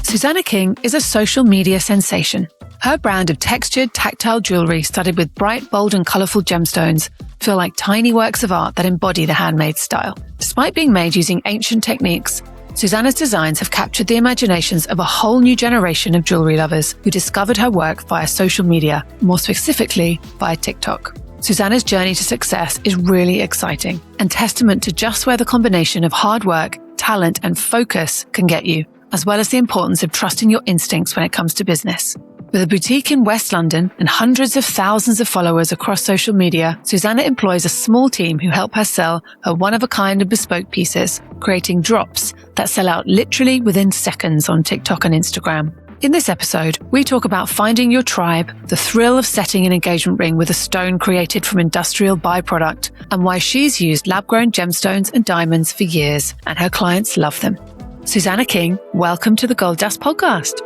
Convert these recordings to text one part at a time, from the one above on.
Susannah King is a social media sensation. Her brand of textured, tactile jewellery studded with bright, bold and colourful gemstones feel like tiny works of art that embody the handmade style. Despite being made using ancient techniques, Susannah's designs have captured the imaginations of a whole new generation of jewellery lovers who discovered her work via social media, more specifically via TikTok. Susannah's journey to success is really exciting and testament to just where the combination of hard work, talent and focus can get you, as well as the importance of trusting your instincts when it comes to business. With a boutique in West London and hundreds of thousands of followers across social media, Susannah employs a small team who help her sell her one-of-a-kind and bespoke pieces, creating drops that sell out literally within seconds on TikTok and Instagram. In this episode, we talk about finding your tribe, the thrill of setting an engagement ring with a stone created from industrial byproduct, and why she's used lab-grown gemstones and diamonds for years, and her clients love them. Susannah King, welcome to the GoldDust Podcast.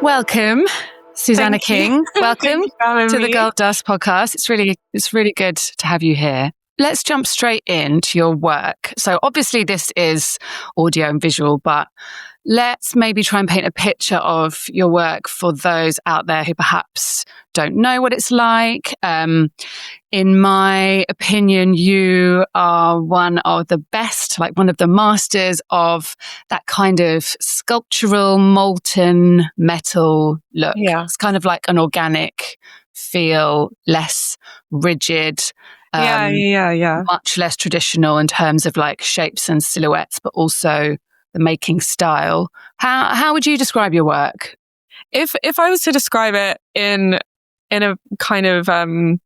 Welcome, Susannah King. Welcome to the GoldDust Podcast. It's really good to have you here. Let's jump straight into your work. So obviously this is audio and visual, but let's maybe try and paint a picture of your work for those out there who perhaps don't know what it's like. In my opinion, you are one of the best, like one of the masters of that kind of sculptural molten metal look. Yeah. It's kind of like an organic feel, less rigid. Yeah. Much less traditional in terms of like shapes and silhouettes, but also the making style. How would you describe your work? If I was to describe it in a kind of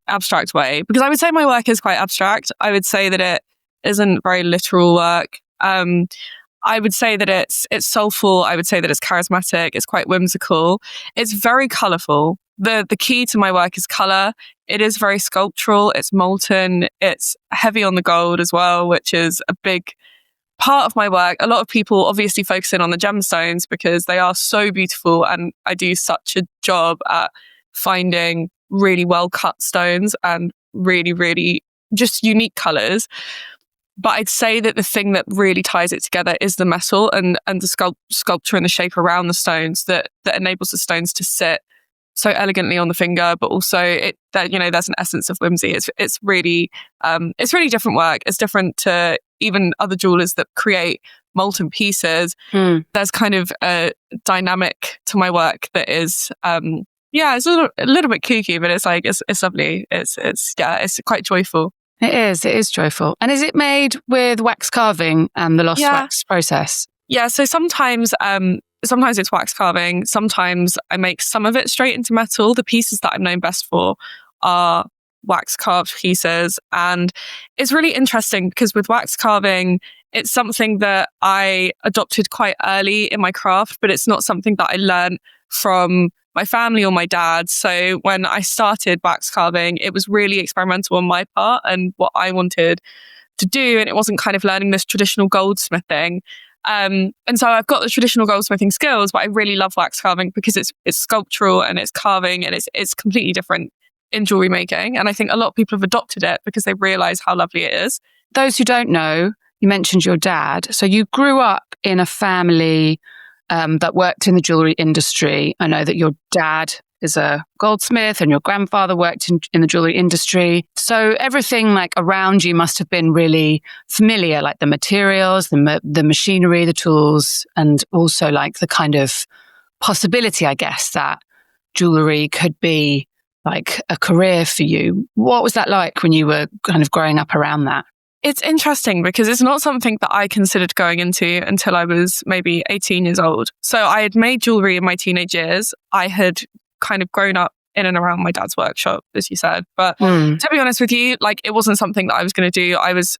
abstract way, because I would say my work is quite abstract. I would say that it isn't very literal work. I would say that it's soulful. I would say that it's charismatic. It's quite whimsical. It's very colourful. The key to my work is colour. It is very sculptural. It's molten. It's heavy on the gold as well, which is a big part of my work. A lot of people obviously focus in on the gemstones because they are so beautiful, and I do such a job at finding really well cut stones and really, really just unique colours. But I'd say that the thing that really ties it together is the metal and the sculpture and the shape around the stones that enables the stones to sit so elegantly on the finger, but also there's an essence of whimsy. It's really different work. It's different to even other jewelers that create molten pieces. There's kind of a dynamic to my work that is it's a little bit kooky, but it's like it's lovely. It's quite joyful. It is joyful. And is it made with wax carving and the lost wax process? Yeah, so sometimes it's wax carving. Sometimes I make some of it straight into metal. The pieces that I'm known best for are wax carved pieces. And it's really interesting because with wax carving, it's something that I adopted quite early in my craft, but it's not something that I learned from my family or my dad. So when I started wax carving, it was really experimental on my part and what I wanted to do. And it wasn't kind of learning this traditional goldsmithing. And so I've got the traditional goldsmithing skills, but I really love wax carving because it's sculptural and it's carving and it's completely different in jewelry making. And I think a lot of people have adopted it because they realize how lovely it is. Those who don't know, you mentioned your dad. So you grew up in a family that worked in the jewelry industry. I know that your dad is a goldsmith and your grandfather worked in the jewelry industry. So everything like around you must have been really familiar, like the materials, the machinery, the tools, and also like the kind of possibility, I guess, that jewelry could be like a career for you. What was that like when you were kind of growing up around that? It's interesting because it's not something that I considered going into until I was maybe 18 years old. So I had made jewelry in my teenage years. I had kind of grown up in and around my dad's workshop, as you said. But to be honest with you, like it wasn't something that I was going to do. I was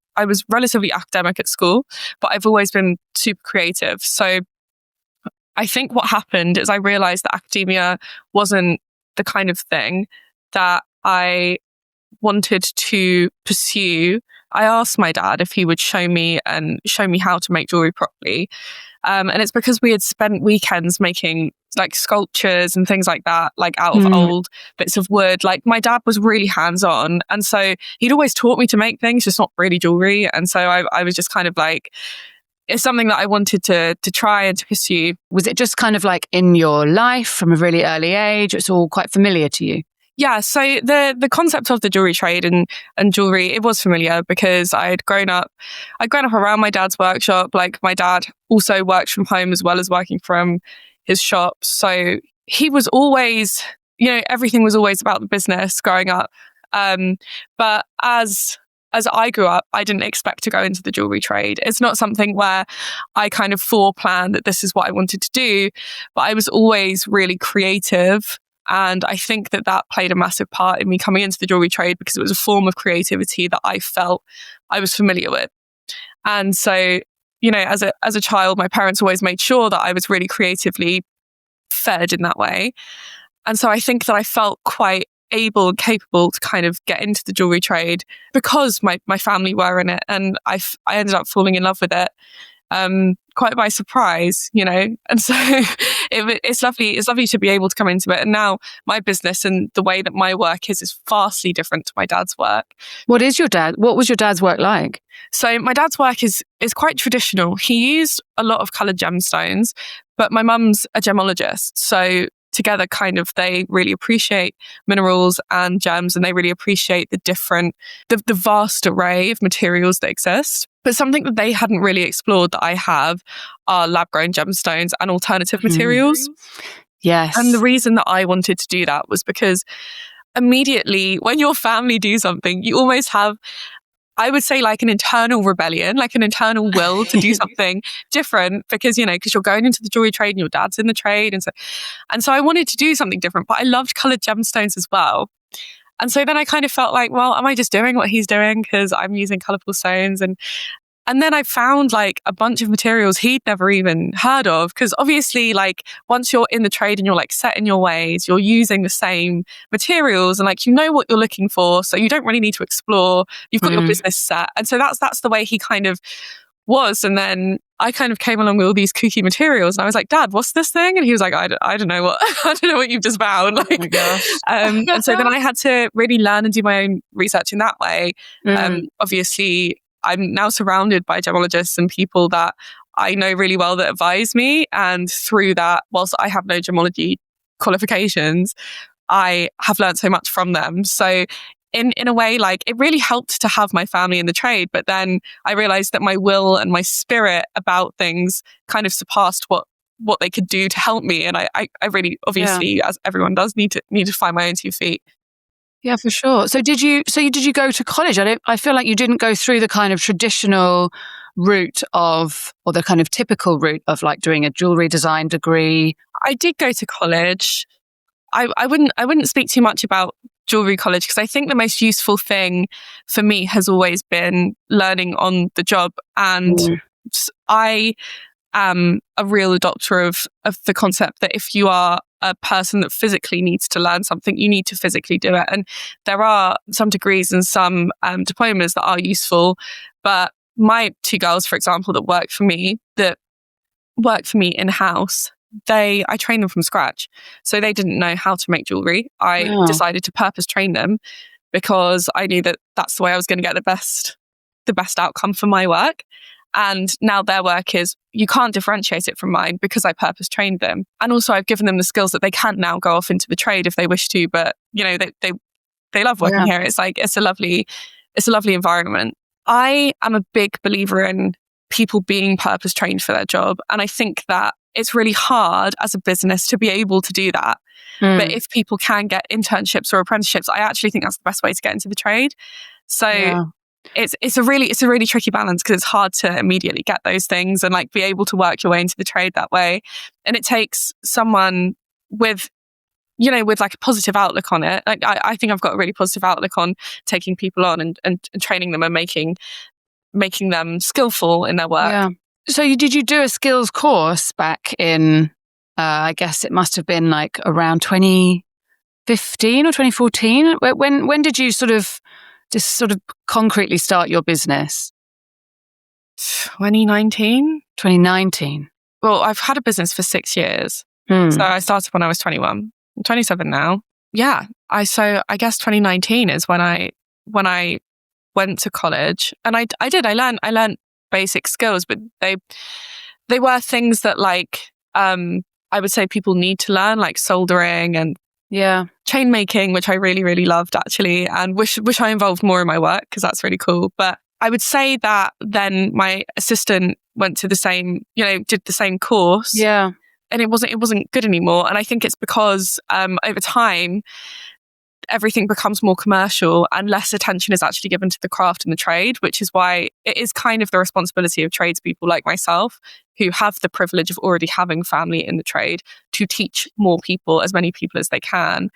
relatively academic at school, but I've always been super creative. So I think what happened is I realized that academia wasn't the kind of thing that I wanted to pursue. I asked my dad if he would show me how to make jewelry properly. And it's because we had spent weekends making like sculptures and things like that, like out of old bits of wood. Like my dad was really hands-on. And so he'd always taught me to make things, just not really jewelry. And so I was just kind of like, it's something that I wanted to try and to pursue. Was it just kind of like in your life from a really early age? It's all quite familiar to you? Yeah, so the concept of the jewellery trade and jewellery, it was familiar because I'd grown up around my dad's workshop. Like my dad also worked from home as well as working from his shop. So he was always, everything was always about the business growing up. But as I grew up, I didn't expect to go into the jewellery trade. It's not something where I kind of foreplanned that this is what I wanted to do, but I was always really creative. And I think that played a massive part in me coming into the jewellery trade because it was a form of creativity that I felt I was familiar with. And so, as a child, my parents always made sure that I was really creatively fed in that way. And so I think that I felt quite able and capable to kind of get into the jewellery trade because my family were in it, and I ended up falling in love with it. Quite by surprise, and so it's lovely to be able to come into it. And now my business and the way that my work is vastly different to my dad's work. What was your dad's work like? So my dad's work is quite traditional. He used a lot of coloured gemstones, but my mum's a gemologist, so together kind of they really appreciate minerals and gems, and they really appreciate the vast array of materials that exist. But something that they hadn't really explored that I have are lab-grown gemstones and alternative materials. Yes. And the reason that I wanted to do that was because immediately when your family do something, you almost have, I would say, like an internal rebellion, like an internal will to do something different because you're going into the jewelry trade and your dad's in the trade. And so I wanted to do something different, but I loved colored gemstones as well. And so then I kind of felt like, well, am I just doing what he's doing because I'm using colorful stones? And then I found like a bunch of materials he'd never even heard of, because obviously like once you're in the trade and you're like set in your ways, you're using the same materials and like what you're looking for, so you don't really need to explore. You've got your business set. And so that's the way he kind of was. And then I kind of came along with all these kooky materials and I was like, Dad, what's this thing? And he was like, I don't know what I don't know what you've just found. Like, oh my gosh. And so then I had to really learn and do my own research in that way. Obviously I'm now surrounded by gemologists and people that I know really well that advise me. And through that, whilst I have no gemology qualifications, I have learned so much from them. So in a way, like it really helped to have my family in the trade. But then I realized that my will and my spirit about things kind of surpassed what they could do to help me. And I really, obviously, as everyone does, need to find my own 2 feet. Yeah, for sure. So did you go to college? I feel like you didn't go through the kind of traditional route or the kind of typical route of like doing a jewellery design degree. I did go to college. I wouldn't speak too much about jewellery college because I think the most useful thing for me has always been learning on the job. And I am a real adopter of the concept that if you are a person that physically needs to learn something, you need to physically do it. And there are some degrees and some diplomas that are useful. But my 2 girls, for example, that work for me in-house, I trained them from scratch. So they didn't know how to make jewellery. I decided to purpose train them because I knew that that's the way I was going to get the best outcome for my work. And now their work is, you can't differentiate it from mine because I purpose trained them. And also I've given them the skills that they can now go off into the trade if they wish to, but they love working here. It's like, it's a lovely environment. I am a big believer in people being purpose trained for their job. And I think that it's really hard as a business to be able to do that. But if people can get internships or apprenticeships, I actually think that's the best way to get into the trade. So it's a really tricky balance because it's hard to immediately get those things and like be able to work your way into the trade that way. And it takes someone with like a positive outlook on it. Like I think I've got a really positive outlook on taking people on and training them and making them skillful in their work. Yeah. So did you do a skills course back in, I guess it must have been like around 2015 or 2014? When did you sort of concretely start your business? 2019. 2019. Well, I've had a business for 6 years. So I started when I was 21. I'm 27 now. Yeah. I guess 2019 is when I went to college, and I learned basic skills, but they were things that like, I would say people need to learn, like soldering and chain making, which I really, really loved actually, and wish I involved more in my work because that's really cool. But I would say that then my assistant went to the same, did the same course. Yeah. And it wasn't good anymore. And I think it's because over time, everything becomes more commercial and less attention is actually given to the craft and the trade, which is why it is kind of the responsibility of tradespeople like myself, who have the privilege of already having family in the trade, to teach more people, as many people as they can.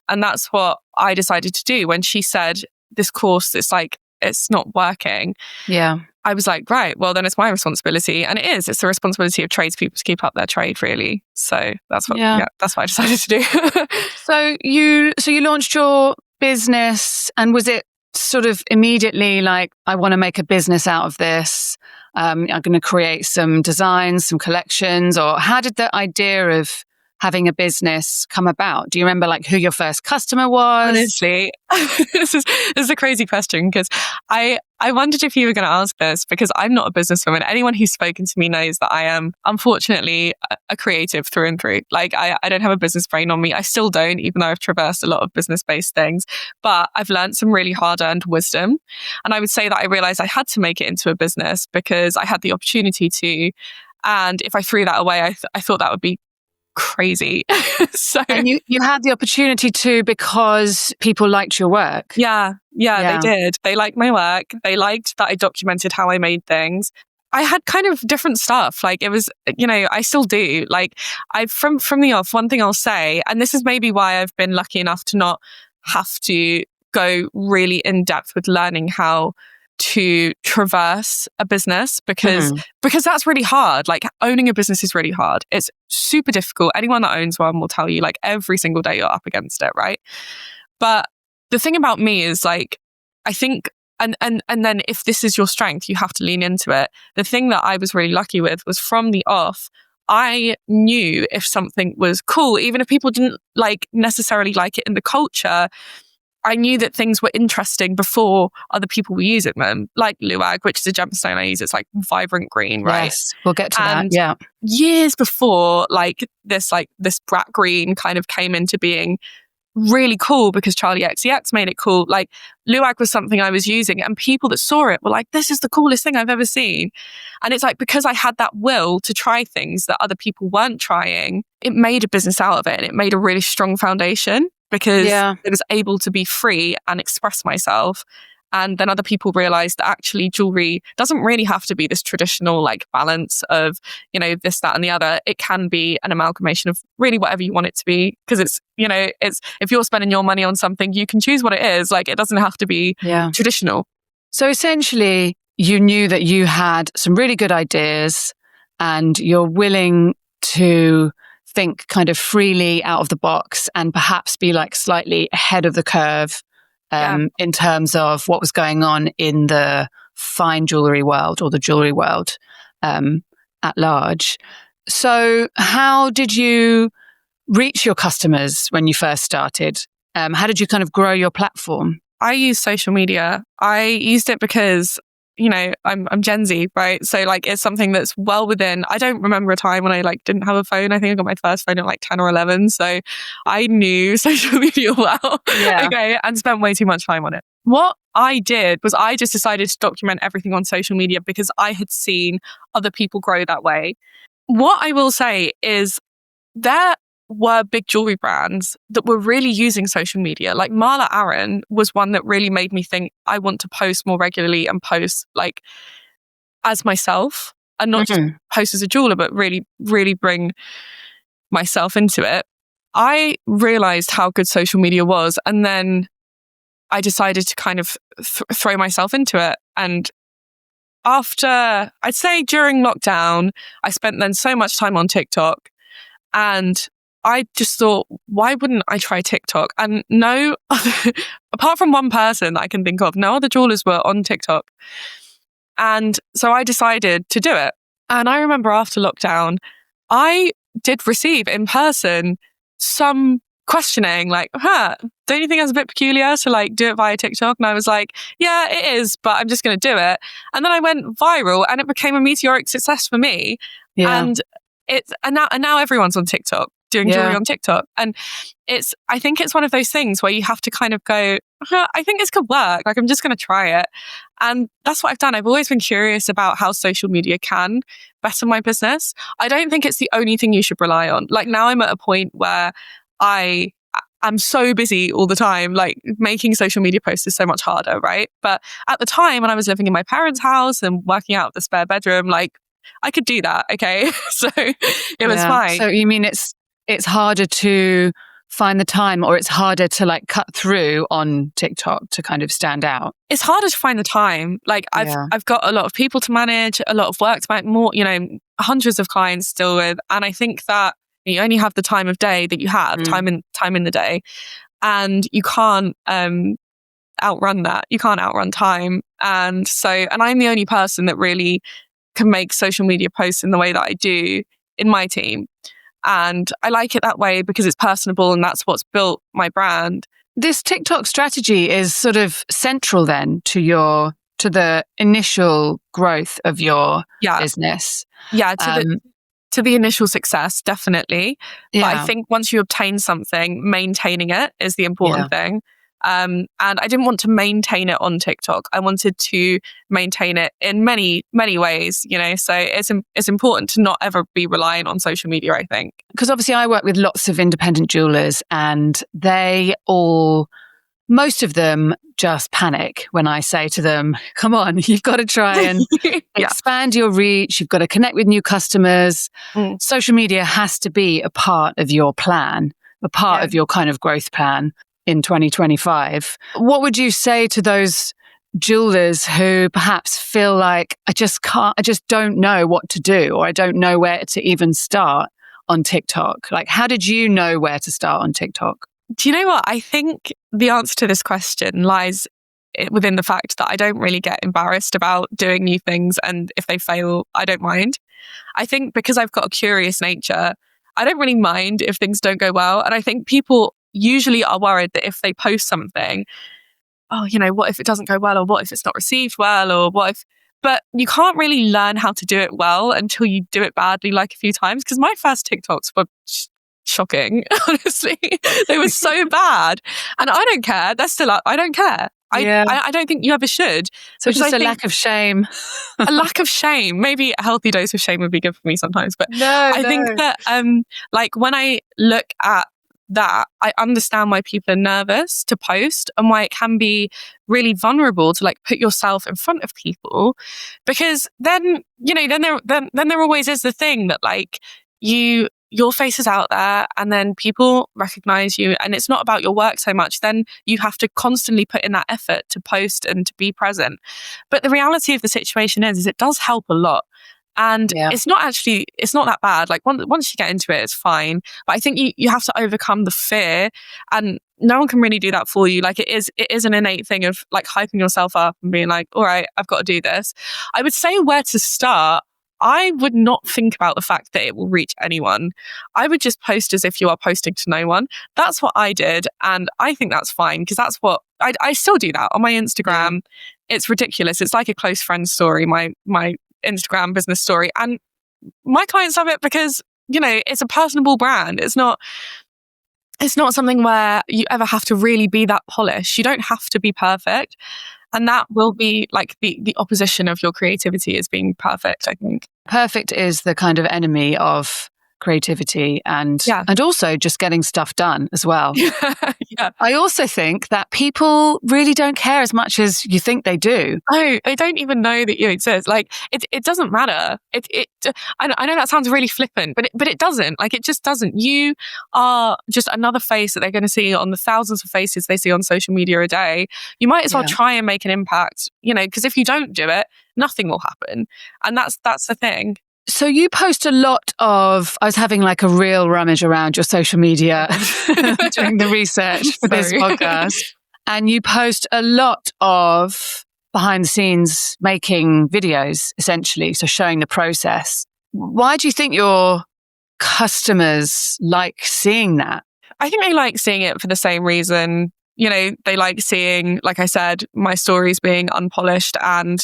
And that's what I decided to do when she said, this course, it's not working. Yeah. I was like, right, well, then it's my responsibility. And it's the responsibility of tradespeople to keep up their trade, really. So that's what I decided to do. So you launched your business, and was it sort of immediately like, I want to make a business out of this? I'm going to create some designs, some collections, or how did the idea of having a business come about? Do you remember like who your first customer was? Honestly, this is a crazy question because I wondered if you were going to ask this, because I'm not a businesswoman. Anyone who's spoken to me knows that I am, unfortunately, a creative through and through. Like I don't have a business brain on me. I still don't, even though I've traversed a lot of business-based things. But I've learned some really hard-earned wisdom. And I would say that I realized I had to make it into a business because I had the opportunity to. And if I threw that away, I thought that would be crazy. And you had the opportunity to because people liked your work. Yeah, they did. They liked my work. They liked that I documented how I made things. I had kind of different stuff. Like it was, I still do. Like from the off, one thing I'll say, and this is maybe why I've been lucky enough to not have to go really in depth with learning how to traverse a business, because that's really hard. Like owning a business is really hard. It's super difficult. Anyone that owns one will tell you, like, every single day you're up against it, right? But the thing about me is, like, I think and then if this is your strength, you have to lean into it. The thing that I was really lucky with was from the off, I knew if something was cool, even if people didn't necessarily like it in the culture, I knew that things were interesting before other people were using them, like Luag, which is a gemstone I use. It's like vibrant green, right? Yes, we'll get to that. Yeah. Years before, this brat green kind of came into being really cool because Charlie XCX made it cool. Like Luag was something I was using, and people that saw it were like, this is the coolest thing I've ever seen. And it's like, because I had that will to try things that other people weren't trying, it made a business out of it, and it made a really strong foundation. Because I was able to be free and express myself. And then other people realized that actually jewelry doesn't really have to be this traditional balance of, this, that, and the other. It can be an amalgamation of really whatever you want it to be. Because it's if you're spending your money on something, you can choose what it is. Like, it doesn't have to be traditional. So essentially, you knew that you had some really good ideas and you're willing to think kind of freely out of the box and perhaps be slightly ahead of the curve in terms of what was going on in the fine jewellery world or the jewellery world at large. So how did you reach your customers when you first started? How did you kind of grow your platform? I use social media. I used it because I'm Gen Z, right? So it's something that's well within. I don't remember a time when I didn't have a phone. I think I got my first phone at 10 or 11. So I knew social media well, okay, and spent way too much time on it. What I did was I just decided to document everything on social media because I had seen other people grow that way. What I will say is there were big jewelry brands that were really using social media. Like Marla Aaron was one that really made me think I want to post more regularly and post as myself and not just post as a jeweler, but really, really bring myself into it. I realized how good social media was. And then I decided to kind of throw myself into it. And after, I'd say during lockdown, I spent then so much time on TikTok, and I just thought, why wouldn't I try TikTok? And no other, apart from one person that I can think of, no other jewelers were on TikTok. And so I decided to do it. And I remember after lockdown, I did receive in person some questioning, like, don't you think that's a bit peculiar to like do it via TikTok? And I was like, yeah, it is, but I'm just going to do it. And then I went viral and it became a meteoric success for me. Yeah. And now everyone's on TikTok doing jewelry on TikTok. And I think it's one of those things where you have to kind of go, I think this could work. Like, I'm just going to try it. And that's what I've done. I've always been curious about how social media can better my business. I don't think it's the only thing you should rely on. Like, now I'm at a point where I'm so busy all the time, like making social media posts is so much harder, right? But at the time when I was living in my parents' house and working out of the spare bedroom, like I could do that. Okay. So it was fine. So you mean it's harder to find the time, or it's harder to like cut through on TikTok to kind of stand out? It's harder to find the time. Like I've got a lot of people to manage, a lot of work to manage, more, hundreds of clients to deal with. And I think that you only have the time of day that you have, time in the day. And you can't outrun that. You can't outrun time. And I'm the only person that really can make social media posts in the way that I do in my team. And I like it that way because it's personable and that's what's built my brand. This TikTok strategy is sort of central then to the initial growth of your business. Yeah, to the initial success, definitely. Yeah. But I think once you obtain something, maintaining it is the important thing. And I didn't want to maintain it on TikTok. I wanted to maintain it in many, many ways, so it's important to not ever be reliant on social media, I think. Because obviously I work with lots of independent jewelers and most of them just panic when I say to them, come on, you've got to try and expand your reach. You've got to connect with new customers. Social media has to be a part of your plan, a part of your kind of growth plan in 2025. What would you say to those jewelers who perhaps feel like, I just don't know what to do, or I don't know where to even start on TikTok? Like, how did you know where to start on TikTok? Do you know what? I think the answer to this question lies within the fact that I don't really get embarrassed about doing new things. And if they fail, I don't mind. I think because I've got a curious nature, I don't really mind if things don't go well. And I think people usually are worried that if they post something, what if it doesn't go well, or what if it's not received well, or what if... But you can't really learn how to do it well until you do it badly like a few times. Because my first TikToks were shocking, honestly. They were so bad. And I don't care. They're still up. I don't care. I don't think you ever should. So it's just a lack of shame. A lack of shame. Maybe a healthy dose of shame would be good for me sometimes. But I think that when I look at that, I understand why people are nervous to post and why it can be really vulnerable to like put yourself in front of people, because then there always is the thing that like your face is out there and then people recognize you, and it's not about your work so much. Then you have to constantly put in that effort to post and to be present. But the reality of the situation is it does help a lot. And it's not that bad. Like once you get into it, it's fine. But I think you have to overcome the fear, and no one can really do that for you. Like it is an innate thing of like hyping yourself up and being like, all right, I've got to do this. I would say where to start. I would not think about the fact that it will reach anyone. I would just post as if you are posting to no one. That's what I did. And I think that's fine, because that's what I still do that on my Instagram. It's ridiculous. It's like a close friend story, my Instagram business story. And my clients love it because, it's a personable brand. It's not something where you ever have to really be that polished. You don't have to be perfect. And that will be like the opposition of your creativity is being perfect, I think. Perfect is the kind of enemy of creativity and also just getting stuff done as well. I also think that people really don't care as much as you think they do. Oh, they don't even know that you exist. Like it doesn't matter. I know that sounds really flippant, but it doesn't. Like it just doesn't. You are just another face that they're going to see on the thousands of faces they see on social media a day. You might as well try and make an impact, because if you don't do it, nothing will happen. And that's the thing. So you post a lot of, I was having like a real rummage around your social media doing the research for this podcast. And you post a lot of behind the scenes making videos, essentially. So showing the process. Why do you think your customers like seeing that? I think they like seeing it for the same reason. You know, they like seeing, like I said, my stories being unpolished and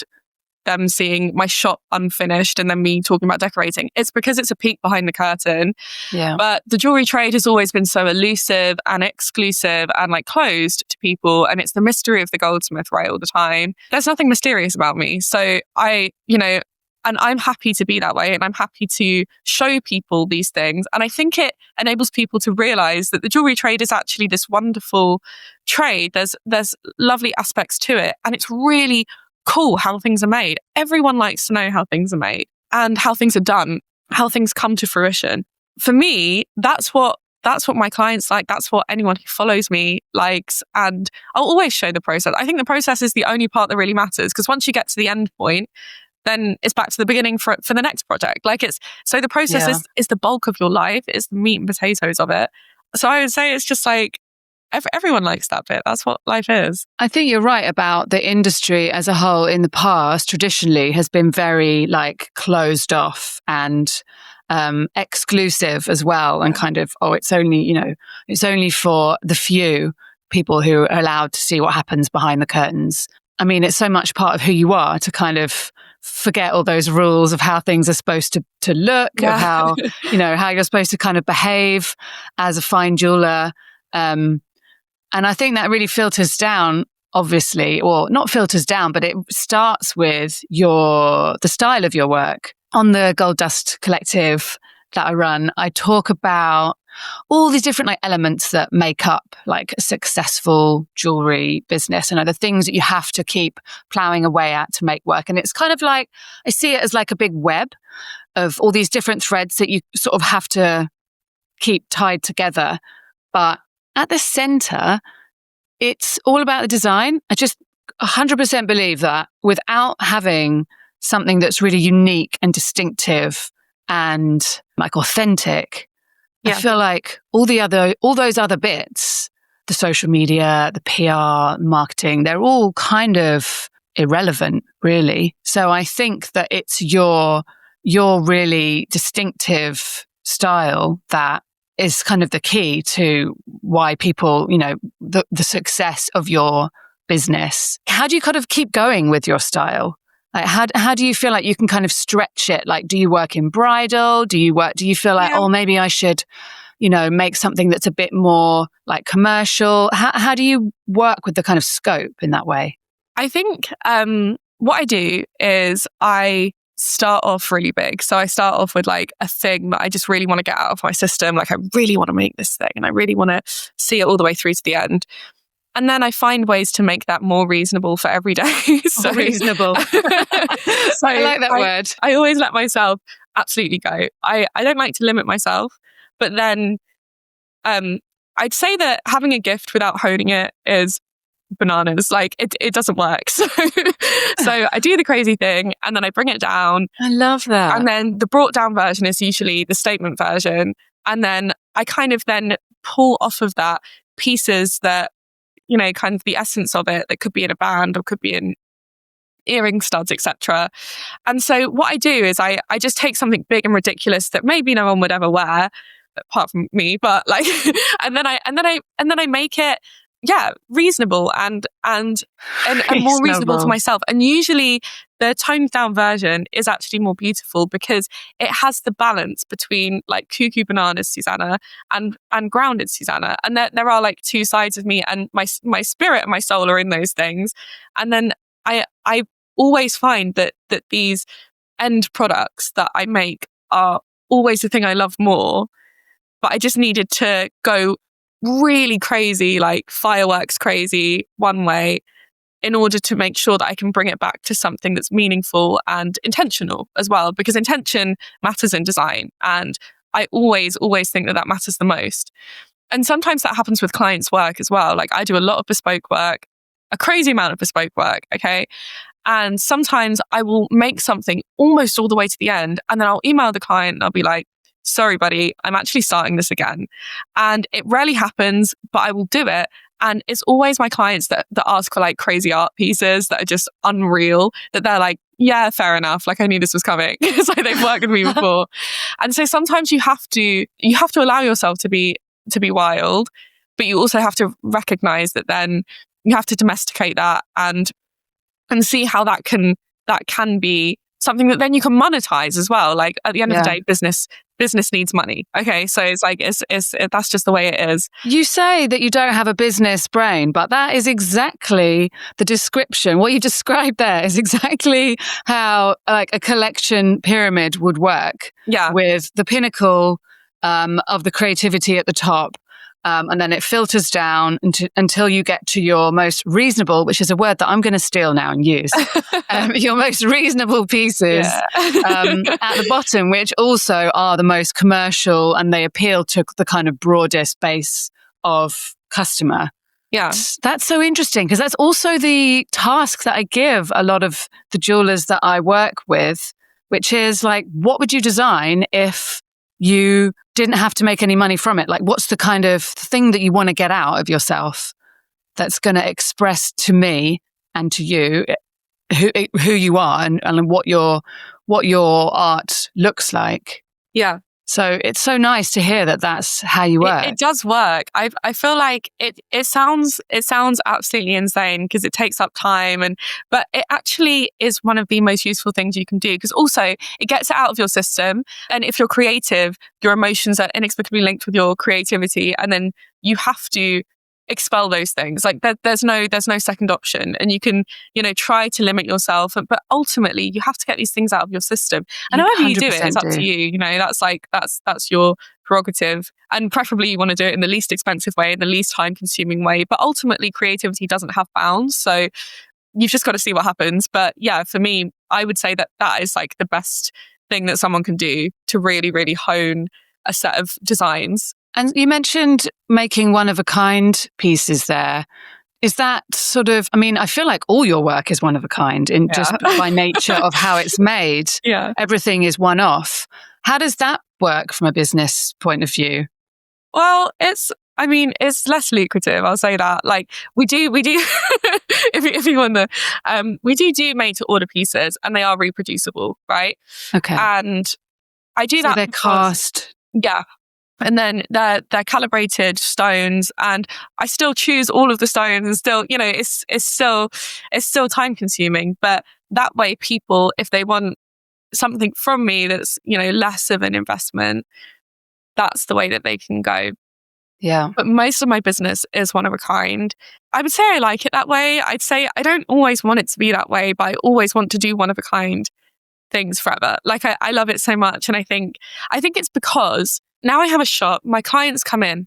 them seeing my shop unfinished and then me talking about decorating. It's because it's a peek behind the curtain. Yeah. But the jewelry trade has always been so elusive and exclusive and like closed to people. And it's the mystery of the goldsmith right all the time. There's nothing mysterious about me. So and I'm happy to be that way, and I'm happy to show people these things. And I think it enables people to realize that the jewelry trade is actually this wonderful trade. There's lovely aspects to it, and it's really cool how things are made. Everyone likes to know how things are made and how things are done, how things come to fruition. For me, that's what my clients like. That's what anyone who follows me likes. And I'll always show the process. I think the process is the only part that really matters, because once you get to the end point, then it's back to the beginning for the next project. So the process is the bulk of your life. It's the meat and potatoes of it. So I would say it's just like, everyone likes that bit. That's what life is. I think you're right about the industry as a whole. In the past, traditionally, has been very like closed off and exclusive as well, and kind of, it's only for the few people who are allowed to see what happens behind the curtains. I mean, it's so much part of who you are to kind of forget all those rules of how things are supposed to look, of how how you're supposed to kind of behave as a fine jeweler. And I think that really filters down, obviously, or not filters down, but it starts with the style of your work. On the GoldDust Collective that I run, I talk about all these different like elements that make up like a successful jewelry business, and are the things that you have to keep plowing away at to make work. And it's kind of like, I see it as like a big web of all these different threads that you sort of have to keep tied together. But at the center, it's all about the design. I just 100% believe that without having something that's really unique and distinctive and like authentic, I feel like all those other bits, the social media, the PR, marketing, they're all kind of irrelevant, really. So I think that it's your really distinctive style that is kind of the key to why people, the success of your business. How do you kind of keep going with your style? Like, how do you feel like you can kind of stretch it? Like, do you work in bridal? Do you feel like, maybe I should, make something that's a bit more like commercial? How do you work with the kind of scope in that way? I think what I do is I start off really big. So I start off with like a thing that I just really want to get out of my system. Like, I really want to make this thing and I really want to see it all the way through to the end. And then I find ways to make that more reasonable for every day. So reasonable. So I like that word. I always let myself absolutely go. I don't like to limit myself. But then I'd say that having a gift without honing it is bananas. Like, it doesn't work. So I do the crazy thing and then I bring it down. I love that. And then the brought down version is usually the statement version. And then I kind of then pull off of that pieces that, kind of the essence of it, that could be in a band or could be in earring studs, etc. And so what I do is I just take something big and ridiculous that maybe no one would ever wear, apart from me, but like, and then I make it, reasonable and more reasonable to myself. And usually the toned down version is actually more beautiful because it has the balance between like cuckoo bananas Susannah and grounded Susannah. And there are like two sides of me, and my spirit and my soul are in those things. And then I always find that these end products that I make are always the thing I love more. But I just needed to go really crazy, like fireworks crazy one way, in order to make sure that I can bring it back to something that's meaningful and intentional as well, because intention matters in design. And I always think that matters the most. And sometimes that happens with clients' work as well. Like, I do a lot of bespoke work, a crazy amount of bespoke work, okay? And sometimes I will make something almost all the way to the end, and then I'll email the client and I'll be like, sorry, buddy, I'm actually starting this again. And it rarely happens, but I will do it. And it's always my clients that ask for like crazy art pieces that are just unreal, that they're like, yeah, fair enough. Like, I knew this was coming. It's like they've worked with me before. And so sometimes you have to allow yourself to be to be wild, but you also have to recognize that then you have to domesticate that and see how that can be something that then you can monetize as well. Like at the end of the day, business needs money. Okay. So it's like, that's just the way it is. You say that you don't have a business brain, but that is exactly the description. What you described there is exactly how like a collection pyramid would work. Yeah. With the pinnacle of the creativity at the top. And then it filters down until you get to your most reasonable, which is a word that I'm going to steal now and use, your most reasonable pieces at the bottom, which also are the most commercial and they appeal to the kind of broadest base of customer. Yeah. That's so interesting because that's also the task that I give a lot of the jewelers that I work with, which is like, what would you design if you didn't have to make any money from it? Like, what's the kind of thing that you want to get out of yourself that's going to express to me and to you who you are and what your art looks like? Yeah. So it's so nice to hear that that's how you work. It does work. I feel like it sounds absolutely insane because it takes up time but it actually is one of the most useful things you can do because also it gets it out of your system. And if you're creative, your emotions are inexplicably linked with your creativity, and then you have to expel those things. Like there's no second option, and you can try to limit yourself, but ultimately you have to get these things out of your system. And however you do it, it's up to you. That's your prerogative, and preferably you want to do it in the least expensive way, in the least time consuming way. But ultimately, creativity doesn't have bounds, so you've just got to see what happens. But yeah, for me, I would say that is like the best thing that someone can do to really, really hone a set of designs. And you mentioned making one-of-a-kind pieces there. Is that sort of, I mean, I feel like all your work is one-of-a-kind just by nature of how it's made. Yeah. Everything is one-off. How does that work from a business point of view? Well, it's less lucrative. I'll say that. Like we do, if you wonder, we do made to order pieces and they are reproducible, right? Okay. And I do that. They're cast. Yeah. And then they're calibrated stones, and I still choose all of the stones, and still, it's still time consuming. But that way, people, if they want something from me that's less of an investment, that's the way that they can go. Yeah. But most of my business is one of a kind. I would say I like it that way. I'd say I don't always want it to be that way, but I always want to do one of a kind things forever. Like I love it so much, and I think it's because now I have a shop, my clients come in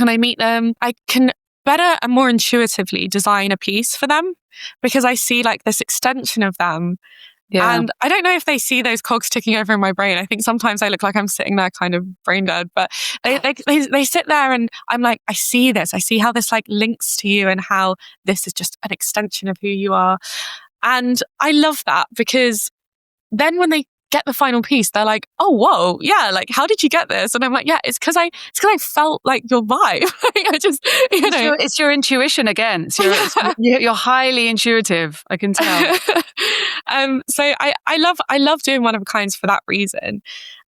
and I meet them. I can better and more intuitively design a piece for them because I see like this extension of them. Yeah. And I don't know if they see those cogs ticking over in my brain. I think sometimes I look like I'm sitting there kind of brain dead, but they sit there and I'm like, I see this. I see how this like links to you and how this is just an extension of who you are. And I love that because then when they get the final piece, they're like, oh, whoa, yeah, like, how did you get this? And I'm like, yeah, it's because I felt like your vibe. I just, It's your intuition again. You're highly intuitive, I can tell. So I love doing one of a kinds for that reason.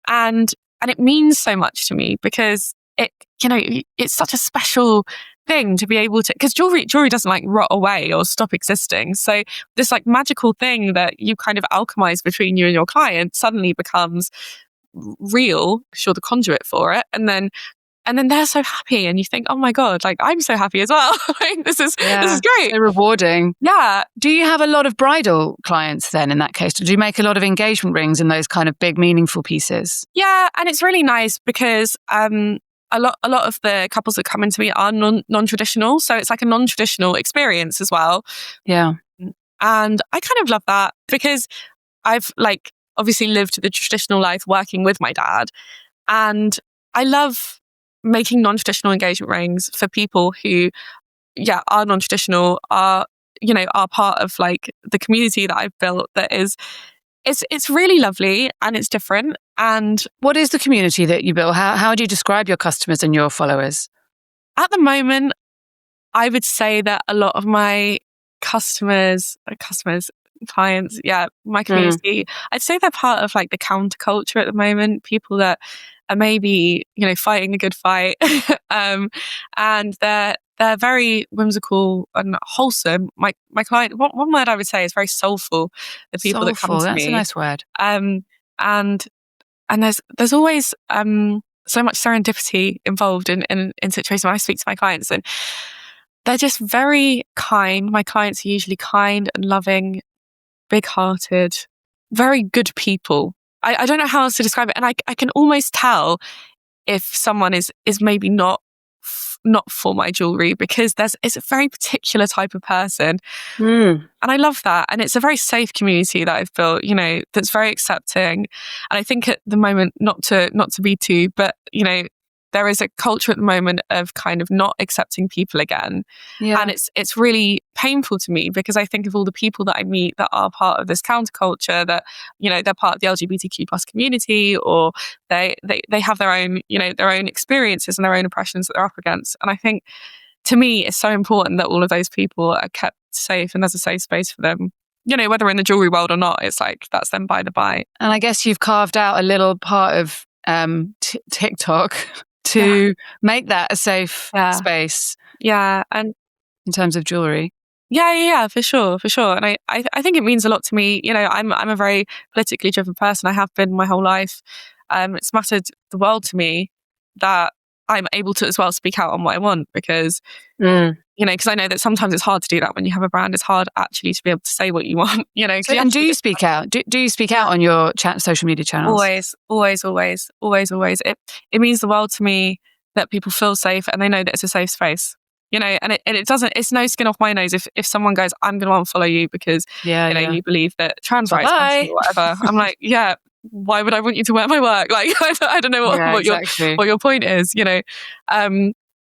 And it means so much to me because it's such a special thing to be able to, because jewelry doesn't like rot away or stop existing. So this like magical thing that you kind of alchemize between you and your client suddenly becomes real because you're the conduit for it. And then they're so happy and you think, oh my God, like I'm so happy as well. Like, this is great. So rewarding. Yeah. Do you have a lot of bridal clients then in that case? Do you make a lot of engagement rings and those kind of big meaningful pieces? Yeah. And it's really nice because a lot of the couples that come into me are non-traditional. So it's like a non-traditional experience as well. Yeah. And I kind of love that because I've like obviously lived the traditional life working with my dad. And I love making non-traditional engagement rings for people who, are non-traditional, are part of like the community that I've built that is, it's really lovely and it's different. And what is the community that you build? How do you describe your customers and your followers? At the moment, I would say that a lot of my clients, my community, I'd say they're part of like the counterculture at the moment. People that are maybe, fighting the good fight. And they're very whimsical and wholesome. My client, one word I would say is very soulful. The people that come to that's me. a nice word. And there's always so much serendipity involved in situations when I speak to my clients, and they're just very kind. My clients are usually kind and loving, big-hearted, very good people. I don't know how else to describe it, and I can almost tell if someone is maybe not for my jewellery, because it's a very particular type of person. And I love that. And it's a very safe community that I've built, that's very accepting. And I think at the moment, not to be too, but, there is a culture at the moment of kind of not accepting people again. Yeah. And it's really painful to me, because I think of all the people that I meet that are part of this counterculture, that, they're part of the LGBTQ plus community, or they have their own, their own experiences and their own oppressions that they're up against. And I think, to me, it's so important that all of those people are kept safe and there's a safe space for them. Whether in the jewellery world or not, it's like, that's them by the by. And I guess you've carved out a little part of TikTok to make that a safe space. Yeah. And in terms of jewellery. Yeah, for sure. And I think it means a lot to me. I'm a very politically driven person. I have been my whole life. It's mattered the world to me that I'm able to as well speak out on what I want, because, because I know that sometimes it's hard to do that when you have a brand. It's hard actually to be able to say what you want, And do you speak out? Do you speak out on your social media channels? Always. It means the world to me that people feel safe and they know that it's a safe space. And it doesn't, it's no skin off my nose if someone goes, I'm going to unfollow you because, you believe that trans rights matter or whatever. I'm like, why would I want you to wear my work? Like, I don't know what your point is,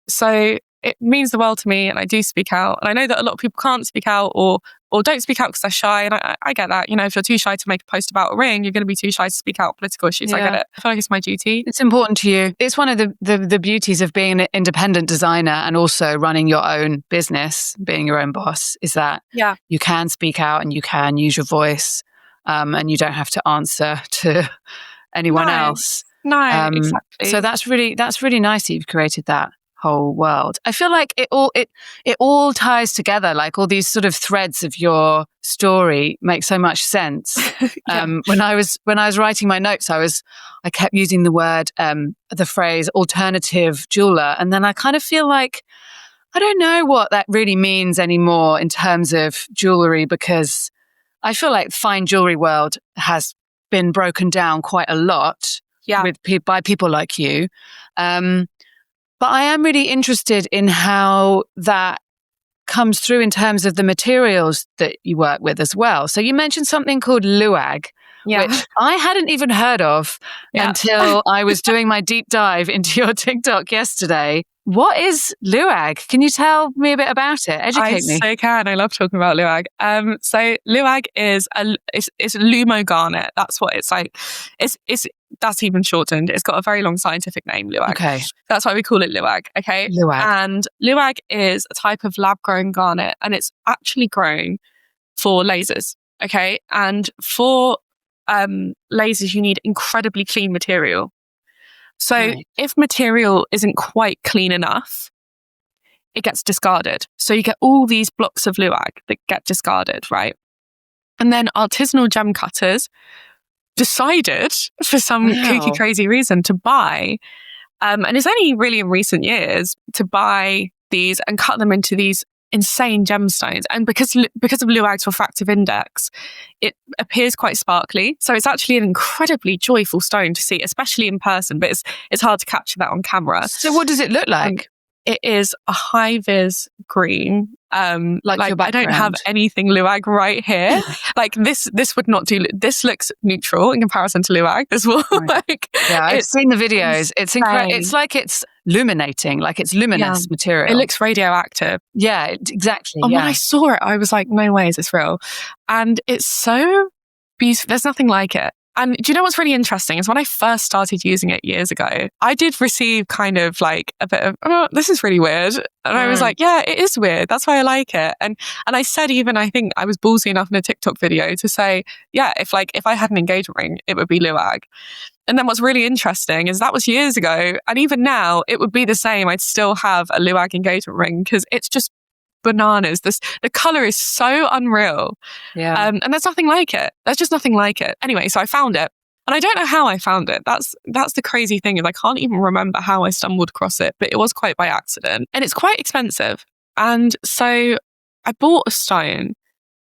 So it means the world to me, and I do speak out. And I know that a lot of people can't speak out or don't speak out because they're shy. And I get that. If you're too shy to make a post about a ring, you're going to be too shy to speak out on political issues. I get it. I feel like it's my duty. It's important to you. It's one of the beauties of being an independent designer and also running your own business, being your own boss, is that you can speak out and you can use your voice, and you don't have to answer to anyone else. No, exactly. So that's really nice that you've created that whole world. I feel like it all ties together, like all these sort of threads of your story make so much sense. When I was writing my notes, I kept using the phrase alternative jeweler, and then I kind of feel like I don't know what that really means anymore in terms of jewellery, because I feel like the fine jewellery world has been broken down quite a lot by people like you. But I am really interested in how that comes through in terms of the materials that you work with as well. So you mentioned something called luag, which I hadn't even heard of until I was doing my deep dive into your TikTok yesterday. What is luag? Can you tell me a bit about it? Educate me. I so can. I love talking about luag. So luag is it's lumo garnet. That's what it's like. That's even shortened. It's got a very long scientific name, luag. Okay. That's why we call it luag. Okay. Luag. And luag is a type of lab-grown garnet, and it's actually grown for lasers. Okay. And for lasers, you need incredibly clean material. So if material isn't quite clean enough, it gets discarded. So you get all these blocks of luag that get discarded, right? And then artisanal gem cutters decided, for some kooky, crazy reason, to buy, and it's only really in recent years, to buy these and cut them into these insane gemstones. And because of luag's refractive index, it appears quite sparkly. So it's actually an incredibly joyful stone to see, especially in person, but it's hard to capture that on camera. So what does it look like? It is a high-vis green. Like your background. I don't have anything luag right here. Like this would not do. This looks neutral in comparison to luag. This will I've seen the videos. It's incredible. It's like it's illuminating, like it's luminous material. It looks radioactive. Yeah, exactly. And when I saw it, I was like, no way is this real. And it's so beautiful. There's nothing like it. And do you know what's really interesting is when I first started using it years ago, I did receive kind of like a bit of, oh, this is really weird. And I was like, yeah, it is weird. That's why I like it. And I said, even, I think I was ballsy enough in a TikTok video to say, yeah, if I had an engagement ring, it would be Luag. And then what's really interesting is that was years ago. And even now it would be the same. I'd still have a Luag engagement ring because it's just bananas. The color is so unreal. Yeah. And there's nothing like it. There's just nothing like it. Anyway, so I found it. And I don't know how I found it. That's the crazy thing is I can't even remember how I stumbled across it, but it was quite by accident. And it's quite expensive. And so I bought a stone.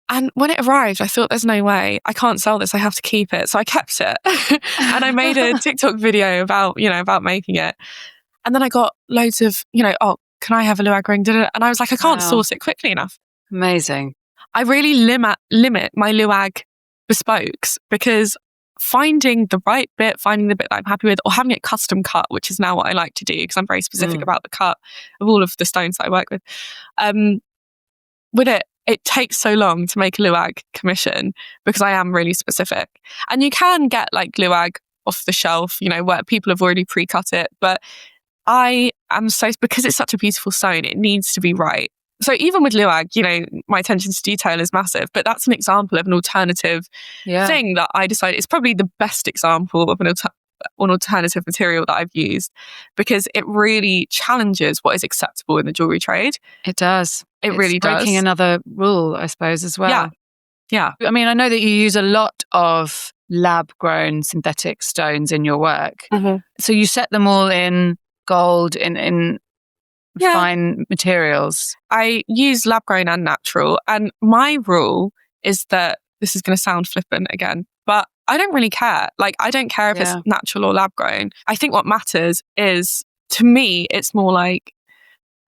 And when it arrived, I thought, there's no way. I can't sell this. I have to keep it. So I kept it. And I made a TikTok video about making it. And then I got loads of, oh, can I have a Luag ring? And I was like, I can't source it quickly enough. Amazing. I really limit my Luag bespokes because finding the right bit, finding the bit that I'm happy with, or having it custom cut, which is now what I like to do because I'm very specific about the cut of all of the stones that I work with. With it takes so long to make a Luag commission because I am really specific. And you can get like Luag off the shelf, where people have already pre-cut it, but I am because it's such a beautiful stone, it needs to be right. So even with Luag, my attention to detail is massive, but that's an example of an alternative thing that I decided is probably the best example of an alternative material that I've used because it really challenges what is acceptable in the jewellery trade. It does. It really does. Breaking another rule, I suppose, as well. Yeah. I mean, I know that you use a lot of lab-grown synthetic stones in your work. Mm-hmm. So you set them all in gold, in fine materials. I use lab-grown and natural. And my rule is that, this is going to sound flippant again, but I don't really care. Like, I don't care if it's natural or lab-grown. I think what matters is, to me, it's more like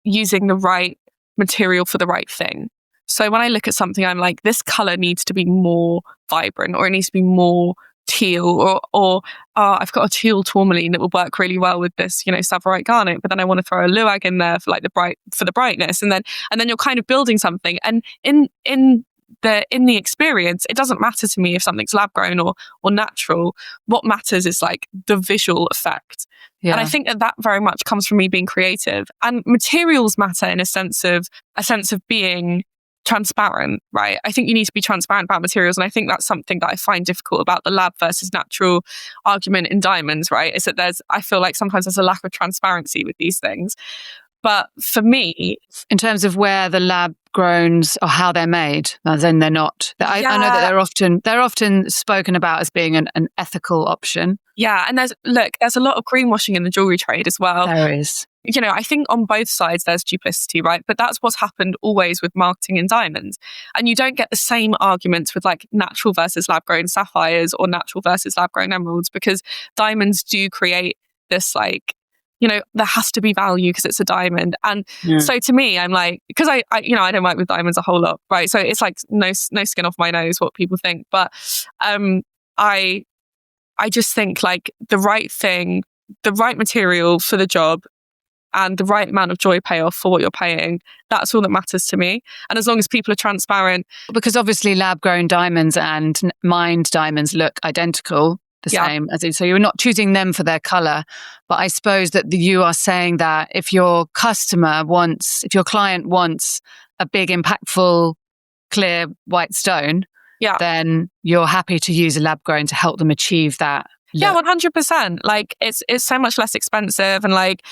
using the right material for the right thing. So when I look at something, I'm like, this color needs to be more vibrant, or it needs to be more teal, or I've got a teal tourmaline that will work really well with this, Savarite garnet, but then I want to throw a Luag in there for like the brightness, and then you're kind of building something. And in the experience, it doesn't matter to me if something's lab grown or natural. What matters is like the visual effect. Yeah. And I think that very much comes from me being creative. And materials matter in a sense of being transparent, right? I think you need to be transparent about materials. And I think that's something that I find difficult about the lab versus natural argument in diamonds, right? Is that I feel like sometimes there's a lack of transparency with these things. But for me, in terms of where the lab growns or how they're made, as in they're not. I know that they're often spoken about as being an ethical option. Yeah, and there's a lot of greenwashing in the jewellery trade as well. There is. I think on both sides there's duplicity, right? But that's what's happened always with marketing in diamonds. And you don't get the same arguments with like natural versus lab-grown sapphires or natural versus lab-grown emeralds, because diamonds do create this like, there has to be value because it's a diamond. And so to me, I'm like, because I don't work with diamonds a whole lot, right? So it's like no skin off my nose what people think. But I just think like the right thing, the right material for the job, and the right amount of joy payoff for what you're paying, that's all that matters to me. And as long as people are transparent. Because obviously lab-grown diamonds and mined diamonds look identical, the same. So you're not choosing them for their colour. But I suppose that you are saying that if your client wants a big, impactful, clear white stone, then you're happy to use a lab-grown to help them achieve that look. Yeah, 100%. Like it's so much less expensive, and like,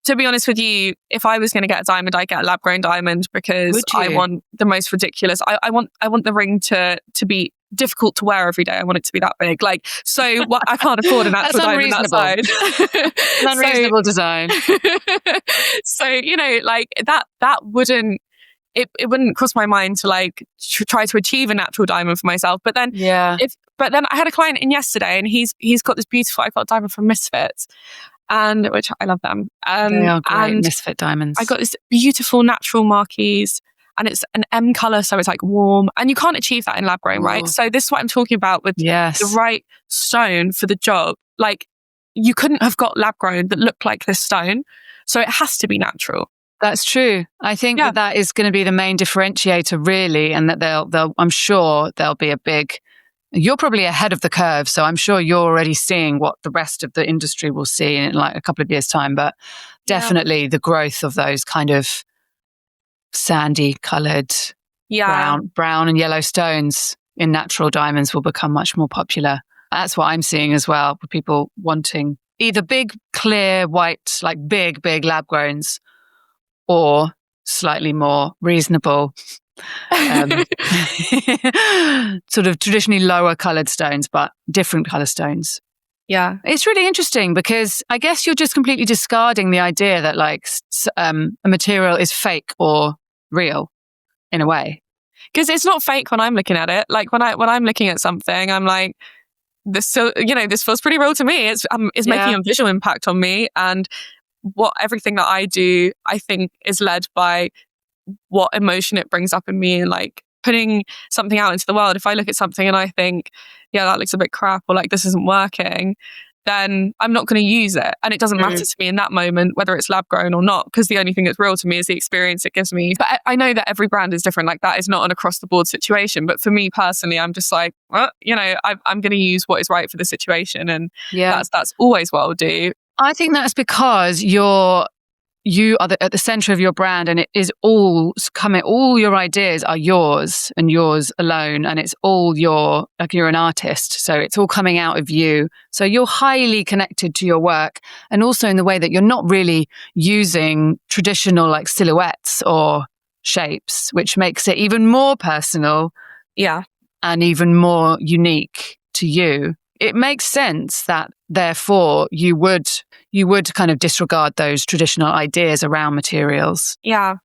to be honest with you, if I was going to get a diamond, I'd get a lab-grown diamond because I want the most ridiculous. I want the ring to be difficult to wear every day. I want it to be that big. Like, so I can't afford a natural diamond that size. It's an unreasonable design. So, like that wouldn't, it wouldn't cross my mind to like try to achieve a natural diamond for myself. But then, but then I had a client in yesterday, and he's got this beautiful, I got a diamond from Misfits. And which I love them. They are great Misfit diamonds. I got this beautiful natural marquise, and it's an M colour, so it's like warm. And you can't achieve that in lab grown, right? So this is what I'm talking about with the right stone for the job. Like, you couldn't have got lab grown that looked like this stone, so it has to be natural. That's true. I think that is going to be the main differentiator, really, and that I'm sure there'll be a big You're probably ahead of the curve, so I'm sure you're already seeing what the rest of the industry will see in like a couple of years' time. But definitely the growth of those kind of sandy coloured brown and yellow stones in natural diamonds will become much more popular. That's what I'm seeing as well, with people wanting either big, clear, white, like big lab growns, or slightly more reasonable, sort of traditionally lower coloured stones, but different colour stones. Yeah. It's really interesting because I guess you're just completely discarding the idea that like a material is fake or real in a way. Because it's not fake when I'm looking at it. Like when I'm looking at something, I'm like, this feels pretty real to me. It's making a visual impact on me, and everything that I do, I think, is led by what emotion it brings up in me, and like putting something out into the world. If I look at something and I think, yeah, that looks a bit crap, or like this isn't working, then I'm not going to use it. And it doesn't matter to me in that moment whether it's lab grown or not, because the only thing that's real to me is the experience it gives me. But I know that every brand is different. Like that is not an across the board situation. But for me personally, I'm just like, well, I'm going to use what is right for the situation. And that's always what I'll do. I think that's because you are at the center of your brand, and it is all your ideas are yours and yours alone. And it's all you're an artist. So it's all coming out of you. So you're highly connected to your work, and also in the way that you're not really using traditional like silhouettes or shapes, which makes it even more personal. Yeah. And even more unique to you. It makes sense that therefore you would kind of disregard those traditional ideas around materials. Yeah.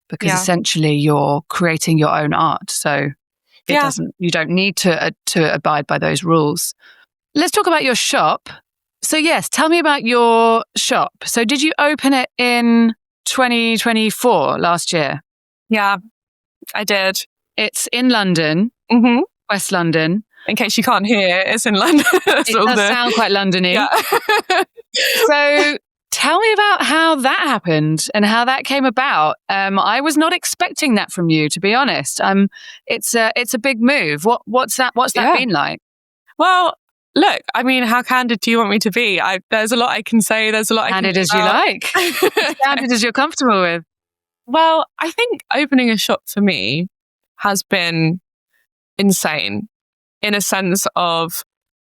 Because essentially you're creating your own art. So you don't need to abide by those rules. Let's talk about your shop. So yes, tell me about your shop. So did you open it in 2024 last year? Yeah, I did. It's in London, West London. In case you can't hear, it's in London. It does sound quite London-y. Yeah. So tell me about how that happened and how that came about. I was not expecting that from you, to be honest. It's a big move. What's that been like? Well, look, I mean, how candid do you want me to be? There's a lot I can say. There's a lot candid as you like. As candid as you're comfortable with. Well, I think opening a shop for me has been insane. In a sense of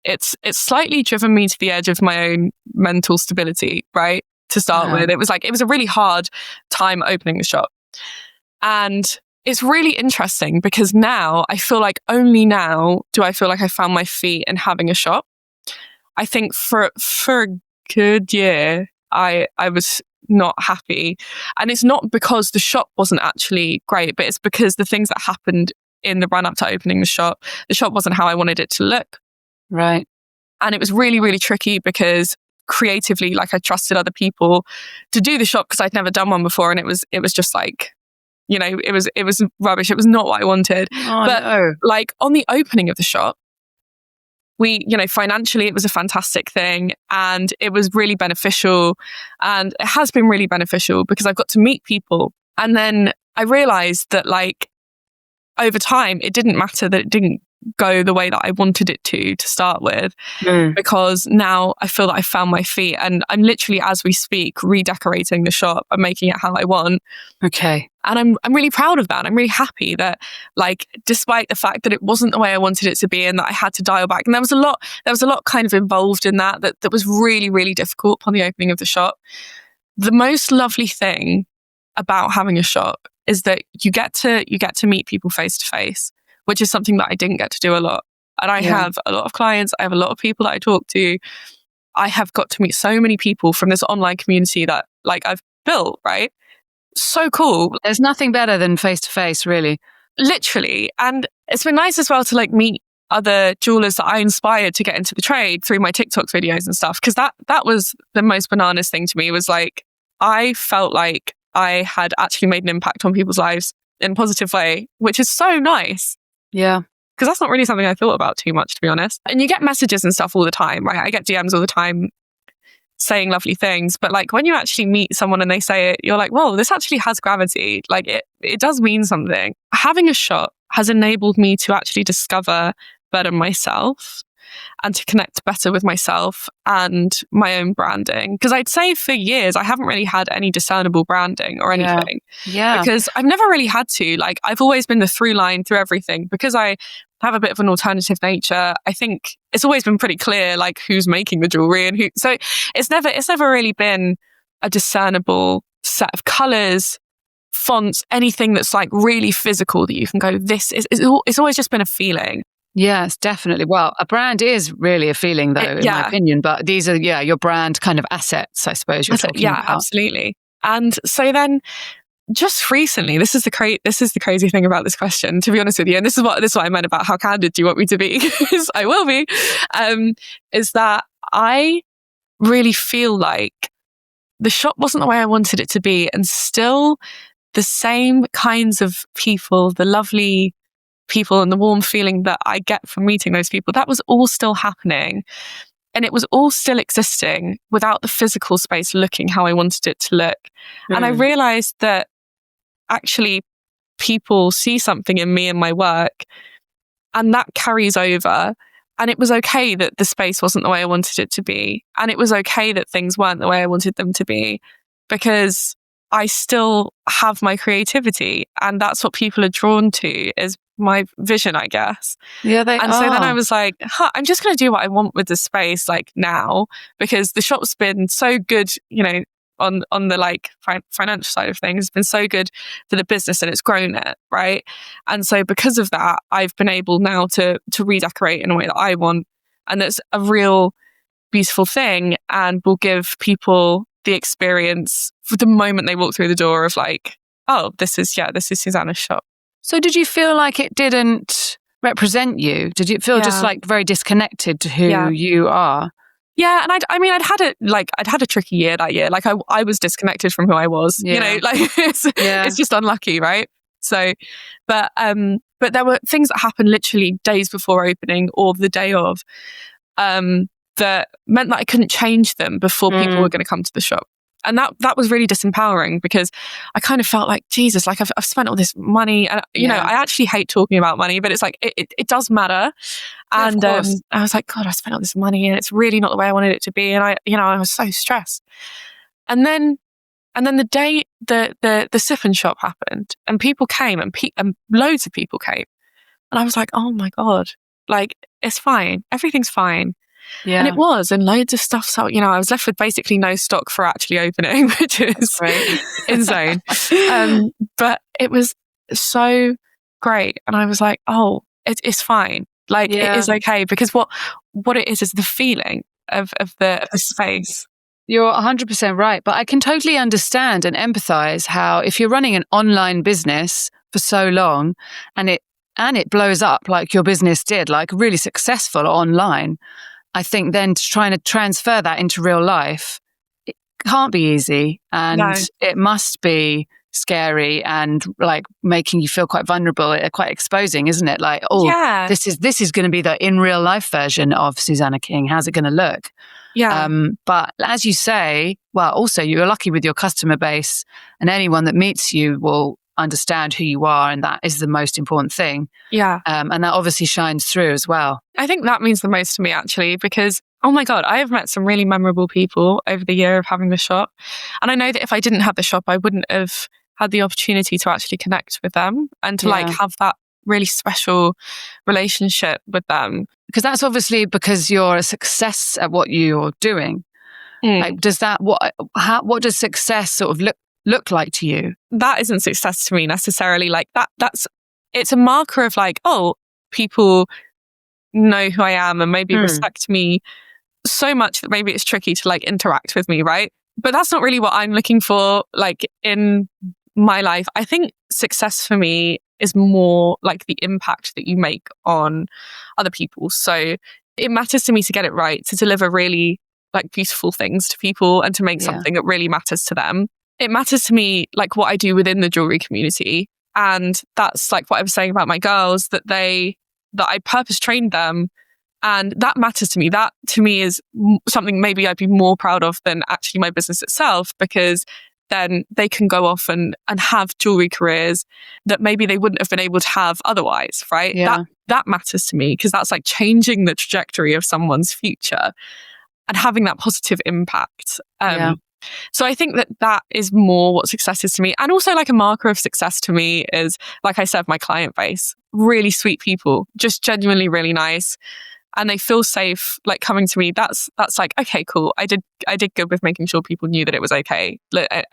it's slightly driven me to the edge of my own mental stability, right? To start with. It was a really hard time opening the shop. And it's really interesting because now I feel like only now do I feel like I found my feet in having a shop. I think for a good year, I was not happy. And it's not because the shop wasn't actually great, but it's because the things that happened in the run up to opening the shop wasn't how I wanted it to look. Right. And it was really, really tricky because creatively, like I trusted other people to do the shop because I'd never done one before. And it was just like, it was rubbish. It was not what I wanted. Like on the opening of the shop, we, financially, it was a fantastic thing and it was really beneficial. And it has been really beneficial because I've got to meet people. And then I realized that like, over time, it didn't matter that it didn't go the way that I wanted it to start with, because now I feel that I found my feet and I'm literally, as we speak, redecorating the shop and making it how I want. Okay. And I'm really proud of that. I'm really happy that, like, despite the fact that it wasn't the way I wanted it to be and that I had to dial back, and there was a lot kind of involved in that was really, really difficult upon the opening of the shop. The most lovely thing about having a shop is that you get to meet people face to face, which is something that I didn't get to do a lot. And I have a lot of clients. I have a lot of people that I talk to. I have got to meet so many people from this online community that like I've built, right? So cool. There's nothing better than face to face, really. Literally. And it's been nice as well to like meet other jewelers that I inspired to get into the trade through my TikTok videos and stuff. Because that was the most bananas thing to me, was like, I felt like I had actually made an impact on people's lives in a positive way, which is so nice. Yeah. Because that's not really something I thought about too much, to be honest. And you get messages and stuff all the time, right? I get DMs all the time saying lovely things. But like when you actually meet someone and they say it, you're like, whoa, this actually has gravity. Like it does mean something. Having a shop has enabled me to actually discover better myself and to connect better with myself and my own branding. Because I'd say for years, I haven't really had any discernible branding or anything. Yeah. Because I've never really had to. Like, I've always been the through line through everything. Because I have a bit of an alternative nature, I think it's always been pretty clear, like, who's making the jewelry and who. So it's never really been a discernible set of colours, fonts, anything that's like really physical that you can go, it's always just been a feeling. Yes, definitely. Well, a brand is really a feeling, though, in my opinion. But these are, your brand kind of assets, I suppose you're talking about. Yeah, absolutely. And so then, just recently, this is the crazy thing about this question. To be honest with you, and this is what I meant about how candid do you want me to be? Because I will be. Is that I really feel like the shop wasn't the way I wanted it to be, and still the same kinds of people, the lovely people and the warm feeling that I get from meeting those people, that was all still happening. And it was all still existing without the physical space looking how I wanted it to look. And I realized that actually people see something in me and my work, and that carries over. And it was okay that the space wasn't the way I wanted it to be. And it was okay that things weren't the way I wanted them to be, because I still have my creativity, and that's what people are drawn to, is my vision, I guess. Yeah, they are. And so then I was like, I'm just going to do what I want with the space, like, now, because the shop's been so good, on the like financial side of things, it's been so good for the business, and it's grown it, right? And so because of that, I've been able now to redecorate in a way that I want, and that's a real beautiful thing, and will give people the experience for the moment they walk through the door of like, oh, this is Susannah's shop. So did you feel like it didn't represent you? Did you feel just like very disconnected to who you are? Yeah, and I'd had a tricky year that year. Like I was disconnected from who I was. It's just unlucky, right? So, but there were things that happened literally days before opening or the day of, that meant that I couldn't change them before people were going to come to the shop. And that was really disempowering, because I kind of felt like, Jesus, like I've spent all this money, and I actually hate talking about money, but it's like it does matter. And I was like, God, I spent all this money, and it's really not the way I wanted it to be, and I was so stressed. And then the day the sip and shop happened, and people came, and loads of people came, and I was like, oh my God, like, it's fine, everything's fine. Yeah. And it was, and loads of stuff. So, I was left with basically no stock for actually opening, which is insane. But it was so great. And I was like, oh, it's fine. Like, it is okay, because what it is the feeling of the space. You're 100% right. But I can totally understand and empathize how, if you're running an online business for so long, and it blows up like your business did, like really successful online, I think then trying to transfer that into real life, it can't be easy, and it must be scary and like making you feel quite vulnerable, quite exposing, isn't it? Like, this is going to be the in real life version of Susannah King. How's it going to look? Yeah. But as you say, well, also you're lucky with your customer base, and anyone that meets you will understand who you are, and that is the most important thing. Yeah. And that obviously shines through as well. I think that means the most to me, actually, because, oh my God, I have met some really memorable people over the year of having the shop. And I know that if I didn't have the shop, I wouldn't have had the opportunity to actually connect with them and to like have that really special relationship with them. Because that's obviously because you're a success at what you're doing. Like, does that, what does success sort of look like to you? That isn't success to me necessarily. Like it's a marker of like, oh, people know who I am and maybe respect me so much that maybe it's tricky to like interact with me, right? But that's not really what I'm looking for, like, in my life. I think success for me is more like the impact that you make on other people. So it matters to me to get it right, to deliver really like beautiful things to people, and to make something that really matters to them. It matters to me, like, what I do within the jewelry community. And that's like what I was saying about my girls, that I purpose trained them. And that matters to me. That to me is something maybe I'd be more proud of than actually my business itself, because then they can go off and have jewelry careers that maybe they wouldn't have been able to have otherwise, right? Yeah. That matters to me, because that's like changing the trajectory of someone's future and having that positive impact. So I think that is more what success is to me. And also like a marker of success to me is, like I said, my client base, really sweet people, just genuinely really nice. And they feel safe, like coming to me. That's like, okay, cool. I did good with making sure people knew that it was okay.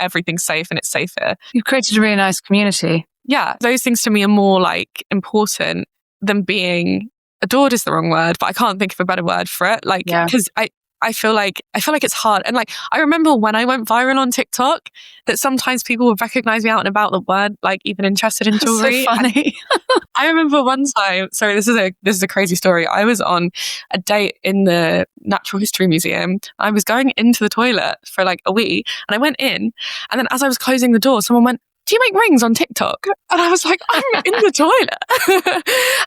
Everything's safe and it's safe here. You've created a really nice community. Yeah. Those things to me are more like important than being adored is the wrong word, but I can't think of a better word for it. Like, because I feel like it's hard. And like, I remember when I went viral on TikTok that sometimes people would recognize me out and about that weren't like even interested in jewelry. So funny. I remember one time, sorry, this is a crazy story. I was on a date in the Natural History Museum. I was going into the toilet for like a wee, and I went in, and then as I was closing the door, someone went, "Do you make rings on TikTok?" And I was like, "I'm in the toilet."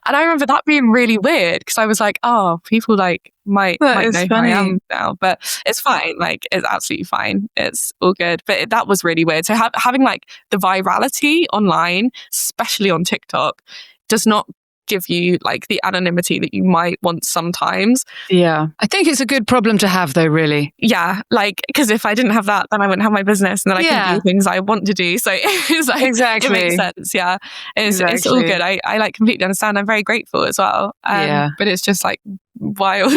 And I remember that being really weird, because I was like, oh, people like might know who I am now, but it's fine. Like, it's absolutely fine. It's all good. But that was really weird. So having like the virality online, especially on TikTok, does not give you like the anonymity that you might want sometimes. Yeah. I think it's a good problem to have though, really. Yeah. Like, because if I didn't have that, then I wouldn't have my business, and then I can do things I want to do. So it's like, exactly. It makes sense. Yeah. It's all good. I like completely understand. I'm very grateful as well. But it's just like wild.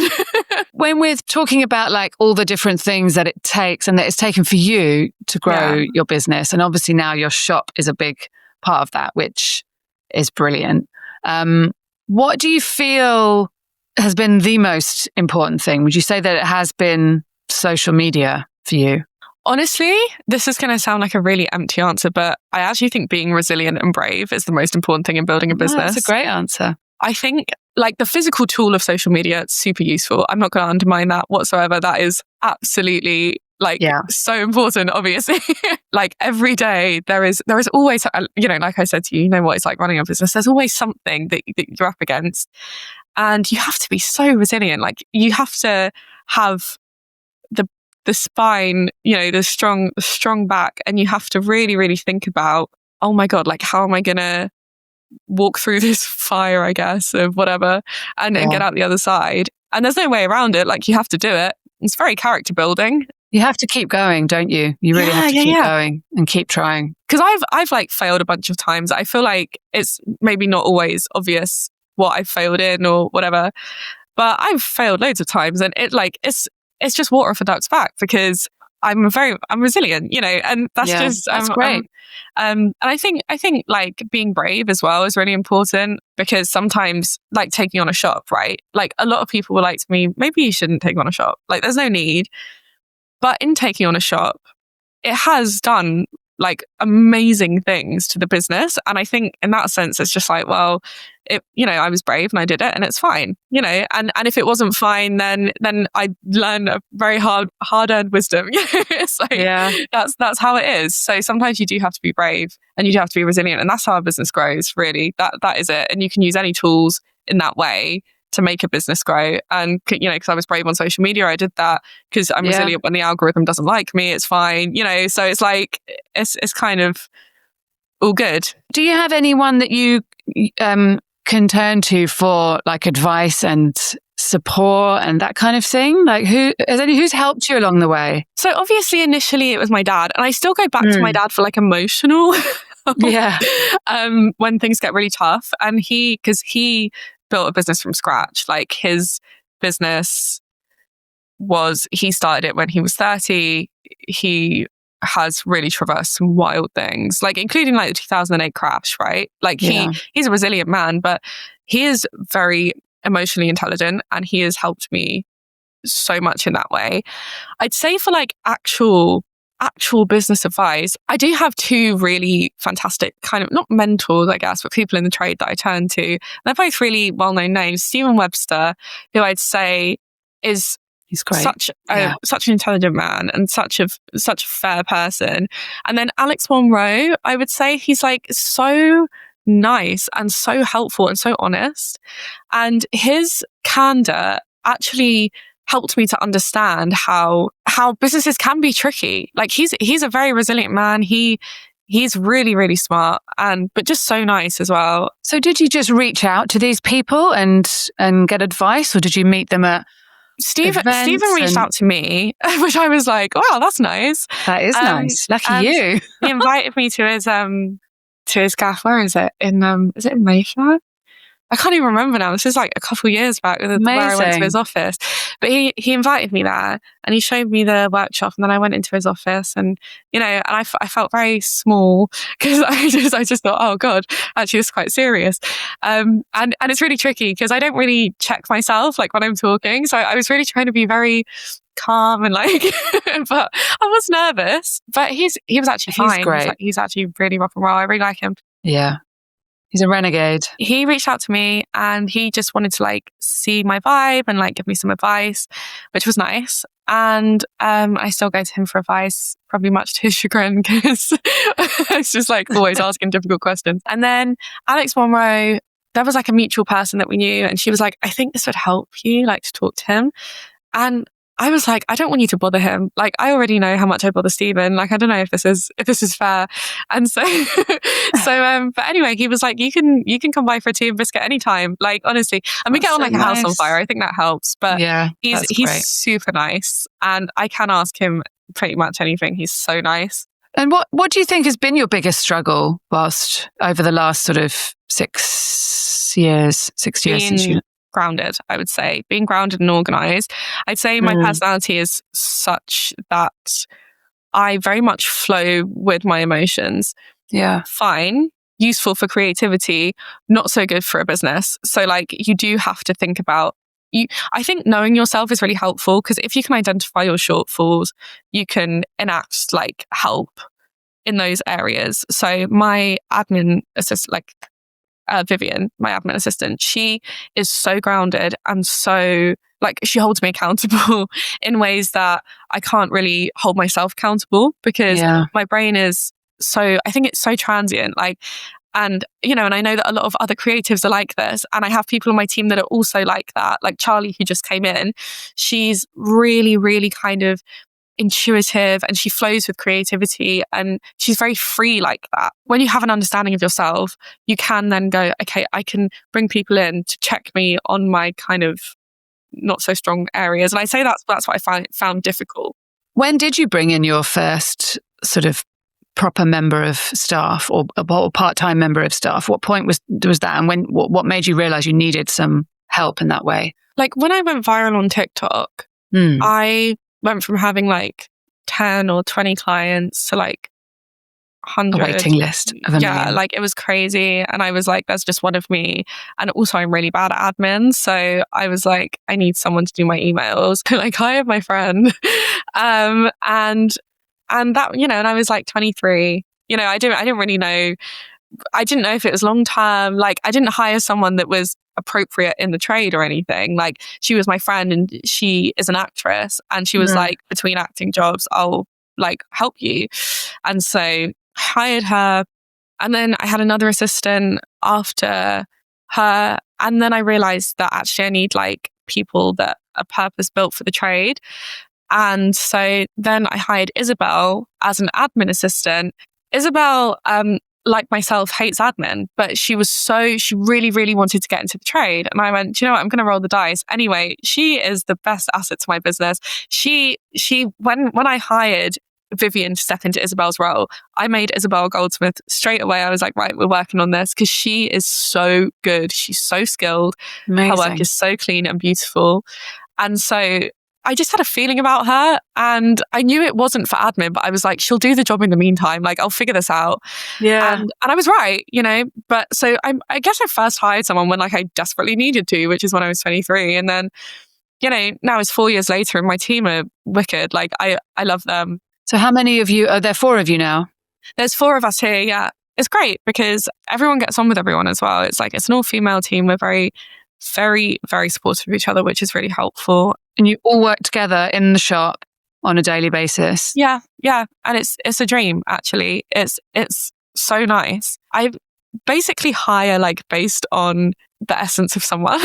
When we're talking about like all the different things that it takes and that it's taken for you to grow your business, and obviously now your shop is a big part of that, which is brilliant. What do you feel has been the most important thing? Would you say that it has been social media for you? Honestly, this is going to sound like a really empty answer, but I actually think being resilient and brave is the most important thing in building a business. That's a great answer. I think like the physical tool of social media is super useful. I'm not going to undermine that whatsoever. That is absolutely like so important, obviously. Like every day there is always, like I said to you, you know what it's like running a business. There's always something that you're up against, and you have to be so resilient. Like you have to have the spine, the strong back, and you have to really, really think about, oh my God, like how am I going to walk through this fire, I guess, of whatever, and get out the other side. And there's no way around it. Like you have to do it. It's very character building. You have to keep going, don't you? You really have to keep going and keep trying. Because I've like failed a bunch of times. I feel like it's maybe not always obvious what I've failed in or whatever, but I've failed loads of times, and it's just water off a duck's back, because I'm resilient, and that's that's great. And I think like being brave as well is really important, because sometimes like taking on a shop, right? Like a lot of people were like to me, maybe you shouldn't take on a shop. Like there's no need. But in taking on a shop, it has done like amazing things to the business. And I think in that sense, it's just like, well, I was brave and I did it, and it's fine, and if it wasn't fine, then I learned a very hard-earned wisdom. It's like, that's how it is. So sometimes you do have to be brave and you do have to be resilient, and that's how a business grows, really. That is it. And you can use any tools in that way to make a business grow. And, because I was brave on social media, I did that because I'm resilient when the algorithm doesn't like me. It's fine, so it's like, it's kind of all good. Do you have anyone that you can turn to for like advice and support and that kind of thing? Like who's helped you along the way? So obviously initially it was my dad, and I still go back to my dad for like emotional when things get really tough. And because he built a business from scratch. Like his business he started it when he was 30. He has really traversed some wild things, like including like the 2008 crash, right? Like he's a resilient man, but he is very emotionally intelligent, and he has helped me so much in that way. I'd say for like actual business advice, I do have two really fantastic kind of, not mentors, I guess, but people in the trade that I turn to. They're both really well-known names. Stephen Webster, who I'd say he's great. Such an intelligent man and such a fair person. And then Alex Monroe, I would say he's like so nice and so helpful and so honest. And his candor actually helped me to understand how businesses can be tricky. Like he's a very resilient man. He's really, really smart but just so nice as well. So did you just reach out to these people and get advice, or did you meet them at Stephen reached out to me, which I was like, wow, that's nice. That is nice. Lucky you. He invited me to his gaff. Where is it? Is it in Mayfair? I can't even remember now. This is like a couple of years back where I went to his office. But he invited me there and he showed me the workshop, and then I went into his office and, and I felt very small because I just thought, oh God, actually it's quite serious. And it's really tricky because I don't really check myself like when I'm talking. So I was really trying to be very calm and like, but I was nervous, but he was actually fine. He's great. He's actually really rock and roll. I really like him. Yeah. He's a renegade. He reached out to me and he just wanted to like see my vibe and like give me some advice, which was nice. And I still go to him for advice, probably much to his chagrin because it's just like always asking difficult questions. And then Alex Monroe, there was like a mutual person that we knew, and she was like, I think this would help you like to talk to him. And I was like, I don't want you to bother him. Like, I already know how much I bother Stephen. Like, I don't know if this is fair. And so, but anyway, he was like, you can come by for a tea and biscuit anytime. Like, honestly, and we get on like a house on fire. I think that helps. But yeah, he's super nice, and I can ask him pretty much anything. He's so nice. And what do you think has been your biggest struggle whilst over the last sort of 6 years since you? Grounded, I would say. Being grounded and organized. I'd say my personality is such that I very much flow with my emotions. Yeah. Fine. Useful for creativity, not so good for a business. So like you do have to think about I think knowing yourself is really helpful, because if you can identify your shortfalls, you can enact like help in those areas. So my admin assistant, Vivian, my admin assistant, she is so grounded and so like she holds me accountable in ways that I can't really hold myself accountable, because my brain is so, I think it's so transient. Like, and and I know that a lot of other creatives are like this, and I have people on my team that are also like that. Like Charlie, who just came in, she's really, really kind of intuitive and she flows with creativity and she's very free like that. When you have an understanding of yourself, you can then go, okay, I can bring people in to check me on my kind of not so strong areas. And I say that's what I found difficult. When did you bring in your first sort of proper member of staff or a part-time member of staff? What point was that? And what made you realize you needed some help in that way? Like when I went viral on TikTok, I went from having like 10 or 20 clients to like 100. A waiting list of a million. Like it was crazy. And I was like, there's just one of me. And also I'm really bad at admin. So I was like, I need someone to do my emails. Like hired my friend. And that, and I was like 23. I didn't really know. I didn't know if it was long term. Like I didn't hire someone that was appropriate in the trade or anything. Like she was my friend and she is an actress, and she was like, between acting jobs, I'll like help you. And so hired her, and then I had another assistant after her, and then I realized that actually I need like people that are purpose built for the trade. And so then I hired Isabel as an admin assistant. Isabel, like myself, hates admin, but she really, really wanted to get into the trade. And I went, do you know what? I'm going to roll the dice. Anyway, she is the best asset to my business. When I hired Vivian to step into Isabel's role, I made Isabel a goldsmith straight away. I was like, right, we're working on this, because she is so good. She's so skilled. Amazing. Her work is so clean and beautiful. And so I just had a feeling about her, and I knew it wasn't for admin, but I was like, she'll do the job in the meantime. Like, I'll figure this out. Yeah. And I was right, but so I guess I first hired someone when like I desperately needed to, which is when I was 23. And then, now it's 4 years later and my team are wicked. Like I love them. So how many of you, are there 4 of you now? There's 4 of us here. Yeah. It's great because everyone gets on with everyone as well. It's like, it's an all female team. We're very, very, very supportive of each other, which is really helpful. And you all work together in the shop on a daily basis. Yeah. And it's a dream, actually. It's so nice. I basically hire like based on the essence of someone,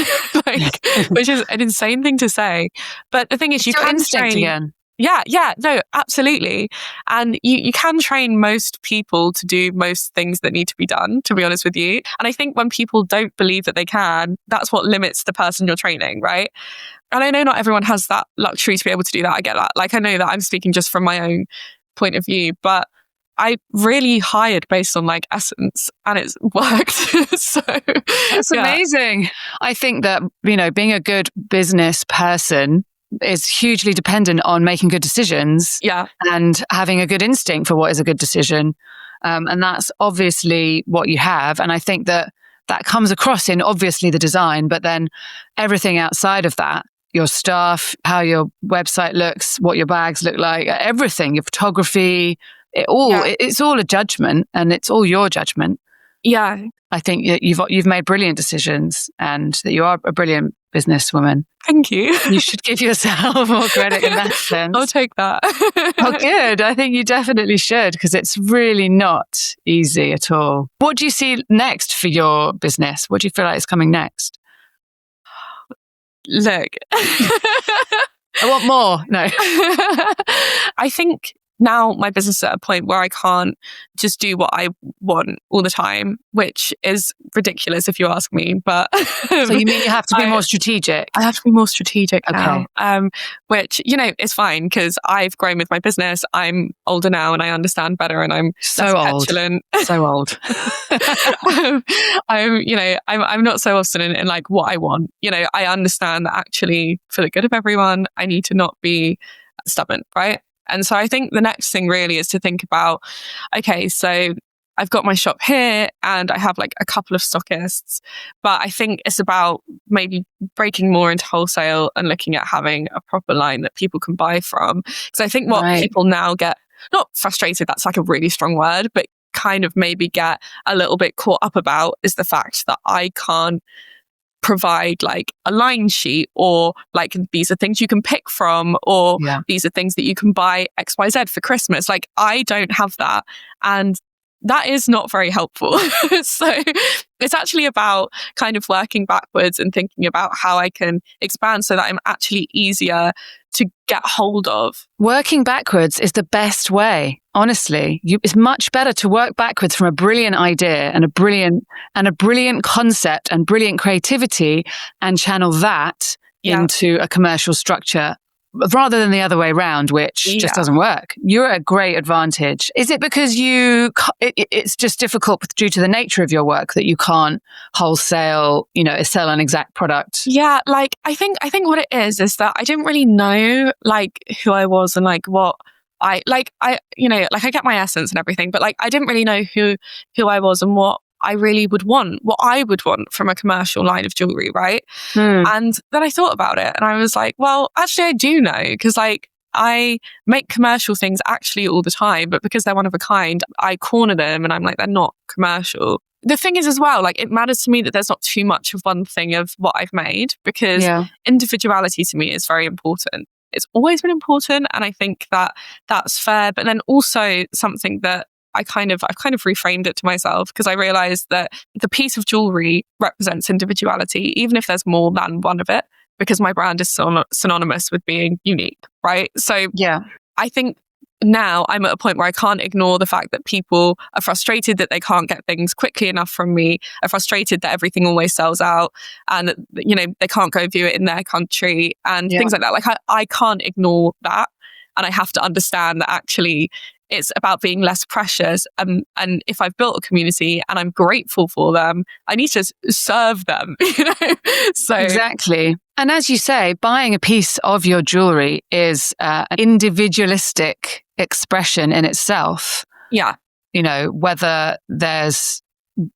like, which is an insane thing to say. But the thing is, you can instinct train. again. Yeah, no, absolutely. And you can train most people to do most things that need to be done, to be honest with you. And I think when people don't believe that they can, that's what limits the person you're training, right? And I know not everyone has that luxury to be able to do that. I get that. Like, I know that I'm speaking just from my own point of view, but I really hired based on like essence, and it's worked. So that's amazing. I think that, being a good business person is hugely dependent on making good decisions and having a good instinct for what is a good decision. And that's obviously what you have. And I think that comes across in obviously the design, but then everything outside of that, your staff, how your website looks, what your bags look like, everything, your photography, it's all a judgment, and it's all your judgment. Yeah. I think you've made brilliant decisions, and that you are a brilliant businesswoman. Thank you. You should give yourself more credit in that sense. I'll take that. Oh, good. I think you definitely should, because it's really not easy at all. What do you see next for your business? What do you feel like is coming next? Look. I want more. No. I think now my business is at a point where I can't just do what I want all the time, which is ridiculous if you ask me. But so you mean you have to be more strategic? I have to be more strategic now, okay. Which, is fine, because I've grown with my business. I'm older now and I understand better, and I'm so old. Petulant. So old. I'm not so obstinate in like what I want. I understand that actually for the good of everyone, I need to not be stubborn, right? And so I think the next thing really is to think about, okay, so I've got my shop here and I have like a couple of stockists, but I think it's about maybe breaking more into wholesale and looking at having a proper line that people can buy from. Because I think what people now get, not frustrated, that's like a really strong word, but kind of maybe get a little bit caught up about is the fact that I can't provide like a line sheet, or like these are things you can pick from, or these are things that you can buy XYZ for Christmas. Like, I don't have that, and that is not very helpful. So it's actually about kind of working backwards and thinking about how I can expand so that I'm actually easier to get hold of. Working backwards is the best way. Honestly, it's much better to work backwards from a brilliant idea and a brilliant concept and brilliant creativity, and channel that into a commercial structure, rather than the other way around, which just doesn't work. You're at a great advantage. Is it because it's just difficult due to the nature of your work that you can't wholesale, sell an exact product? Yeah, like I think what it is that I didn't really know like who I was and like what I get my essence and everything, but like I didn't really know who I was and what I really would want, what I would want from a commercial line of jewellery, right? And then I thought about it and I was like, well, actually I do know, because like I make commercial things actually all the time, but because they're one of a kind, I corner them and I'm like, they're not commercial. The thing is as well, like it matters to me that there's not too much of one thing of what I've made, because individuality to me is very important. It's always been important, and I think that that's fair. But then also something that I've kind of reframed it to myself, because I realized that the piece of jewelry represents individuality, even if there's more than one of it, because my brand is synonymous with being unique, right? So I think now I'm at a point where I can't ignore the fact that people are frustrated that they can't get things quickly enough from me, are frustrated that everything always sells out, and that, they can't go view it in their country and things like that. Like I can't ignore that, and I have to understand that actually it's about being less precious. And if I've built a community and I'm grateful for them, I need to serve them, So exactly. And as you say, buying a piece of your jewelry is an individualistic expression in itself. Yeah. Whether there's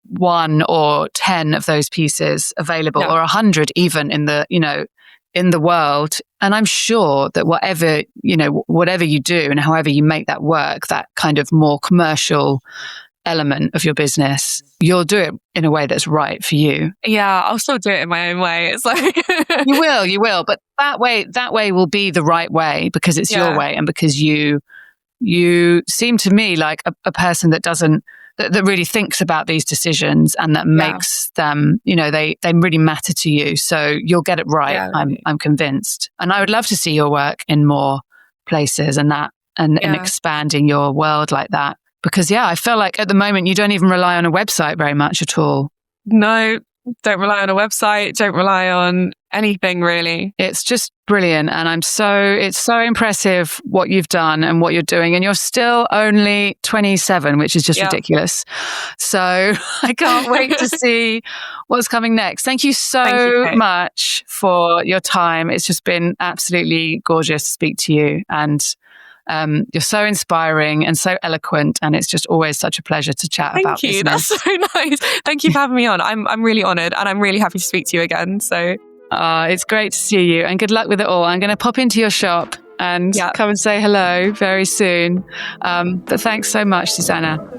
1 or 10 of those pieces available, or 100 even in the world. And I'm sure that whatever you do and however you make that work, that kind of more commercial element of your business, you'll do it in a way that's right for you. Yeah, I'll still do it in my own way. It's like you will, but that way will be the right way, because it's your way, and because you seem to me like a person that doesn't that really thinks about these decisions and that makes them, they really matter to you. So you'll get it right. Yeah. I'm convinced. And I would love to see your work in more places and expanding your world like that. Because I feel like at the moment you don't even rely on a website very much at all. No, don't rely on a website, don't rely on anything really. It's just brilliant. And it's so impressive what you've done and what you're doing. And you're still only 27, which is just ridiculous. So I can't wait to see what's coming next. Thank you so much for your time. It's just been absolutely gorgeous to speak to you. And you're so inspiring and so eloquent, and it's just always such a pleasure to chat about business. That's so nice. Thank you for having me on. I'm really honoured, and I'm really happy to speak to you again. So it's great to see you, and good luck with it all. I'm going to pop into your shop and come and say hello very soon. But thanks so much, Susannah.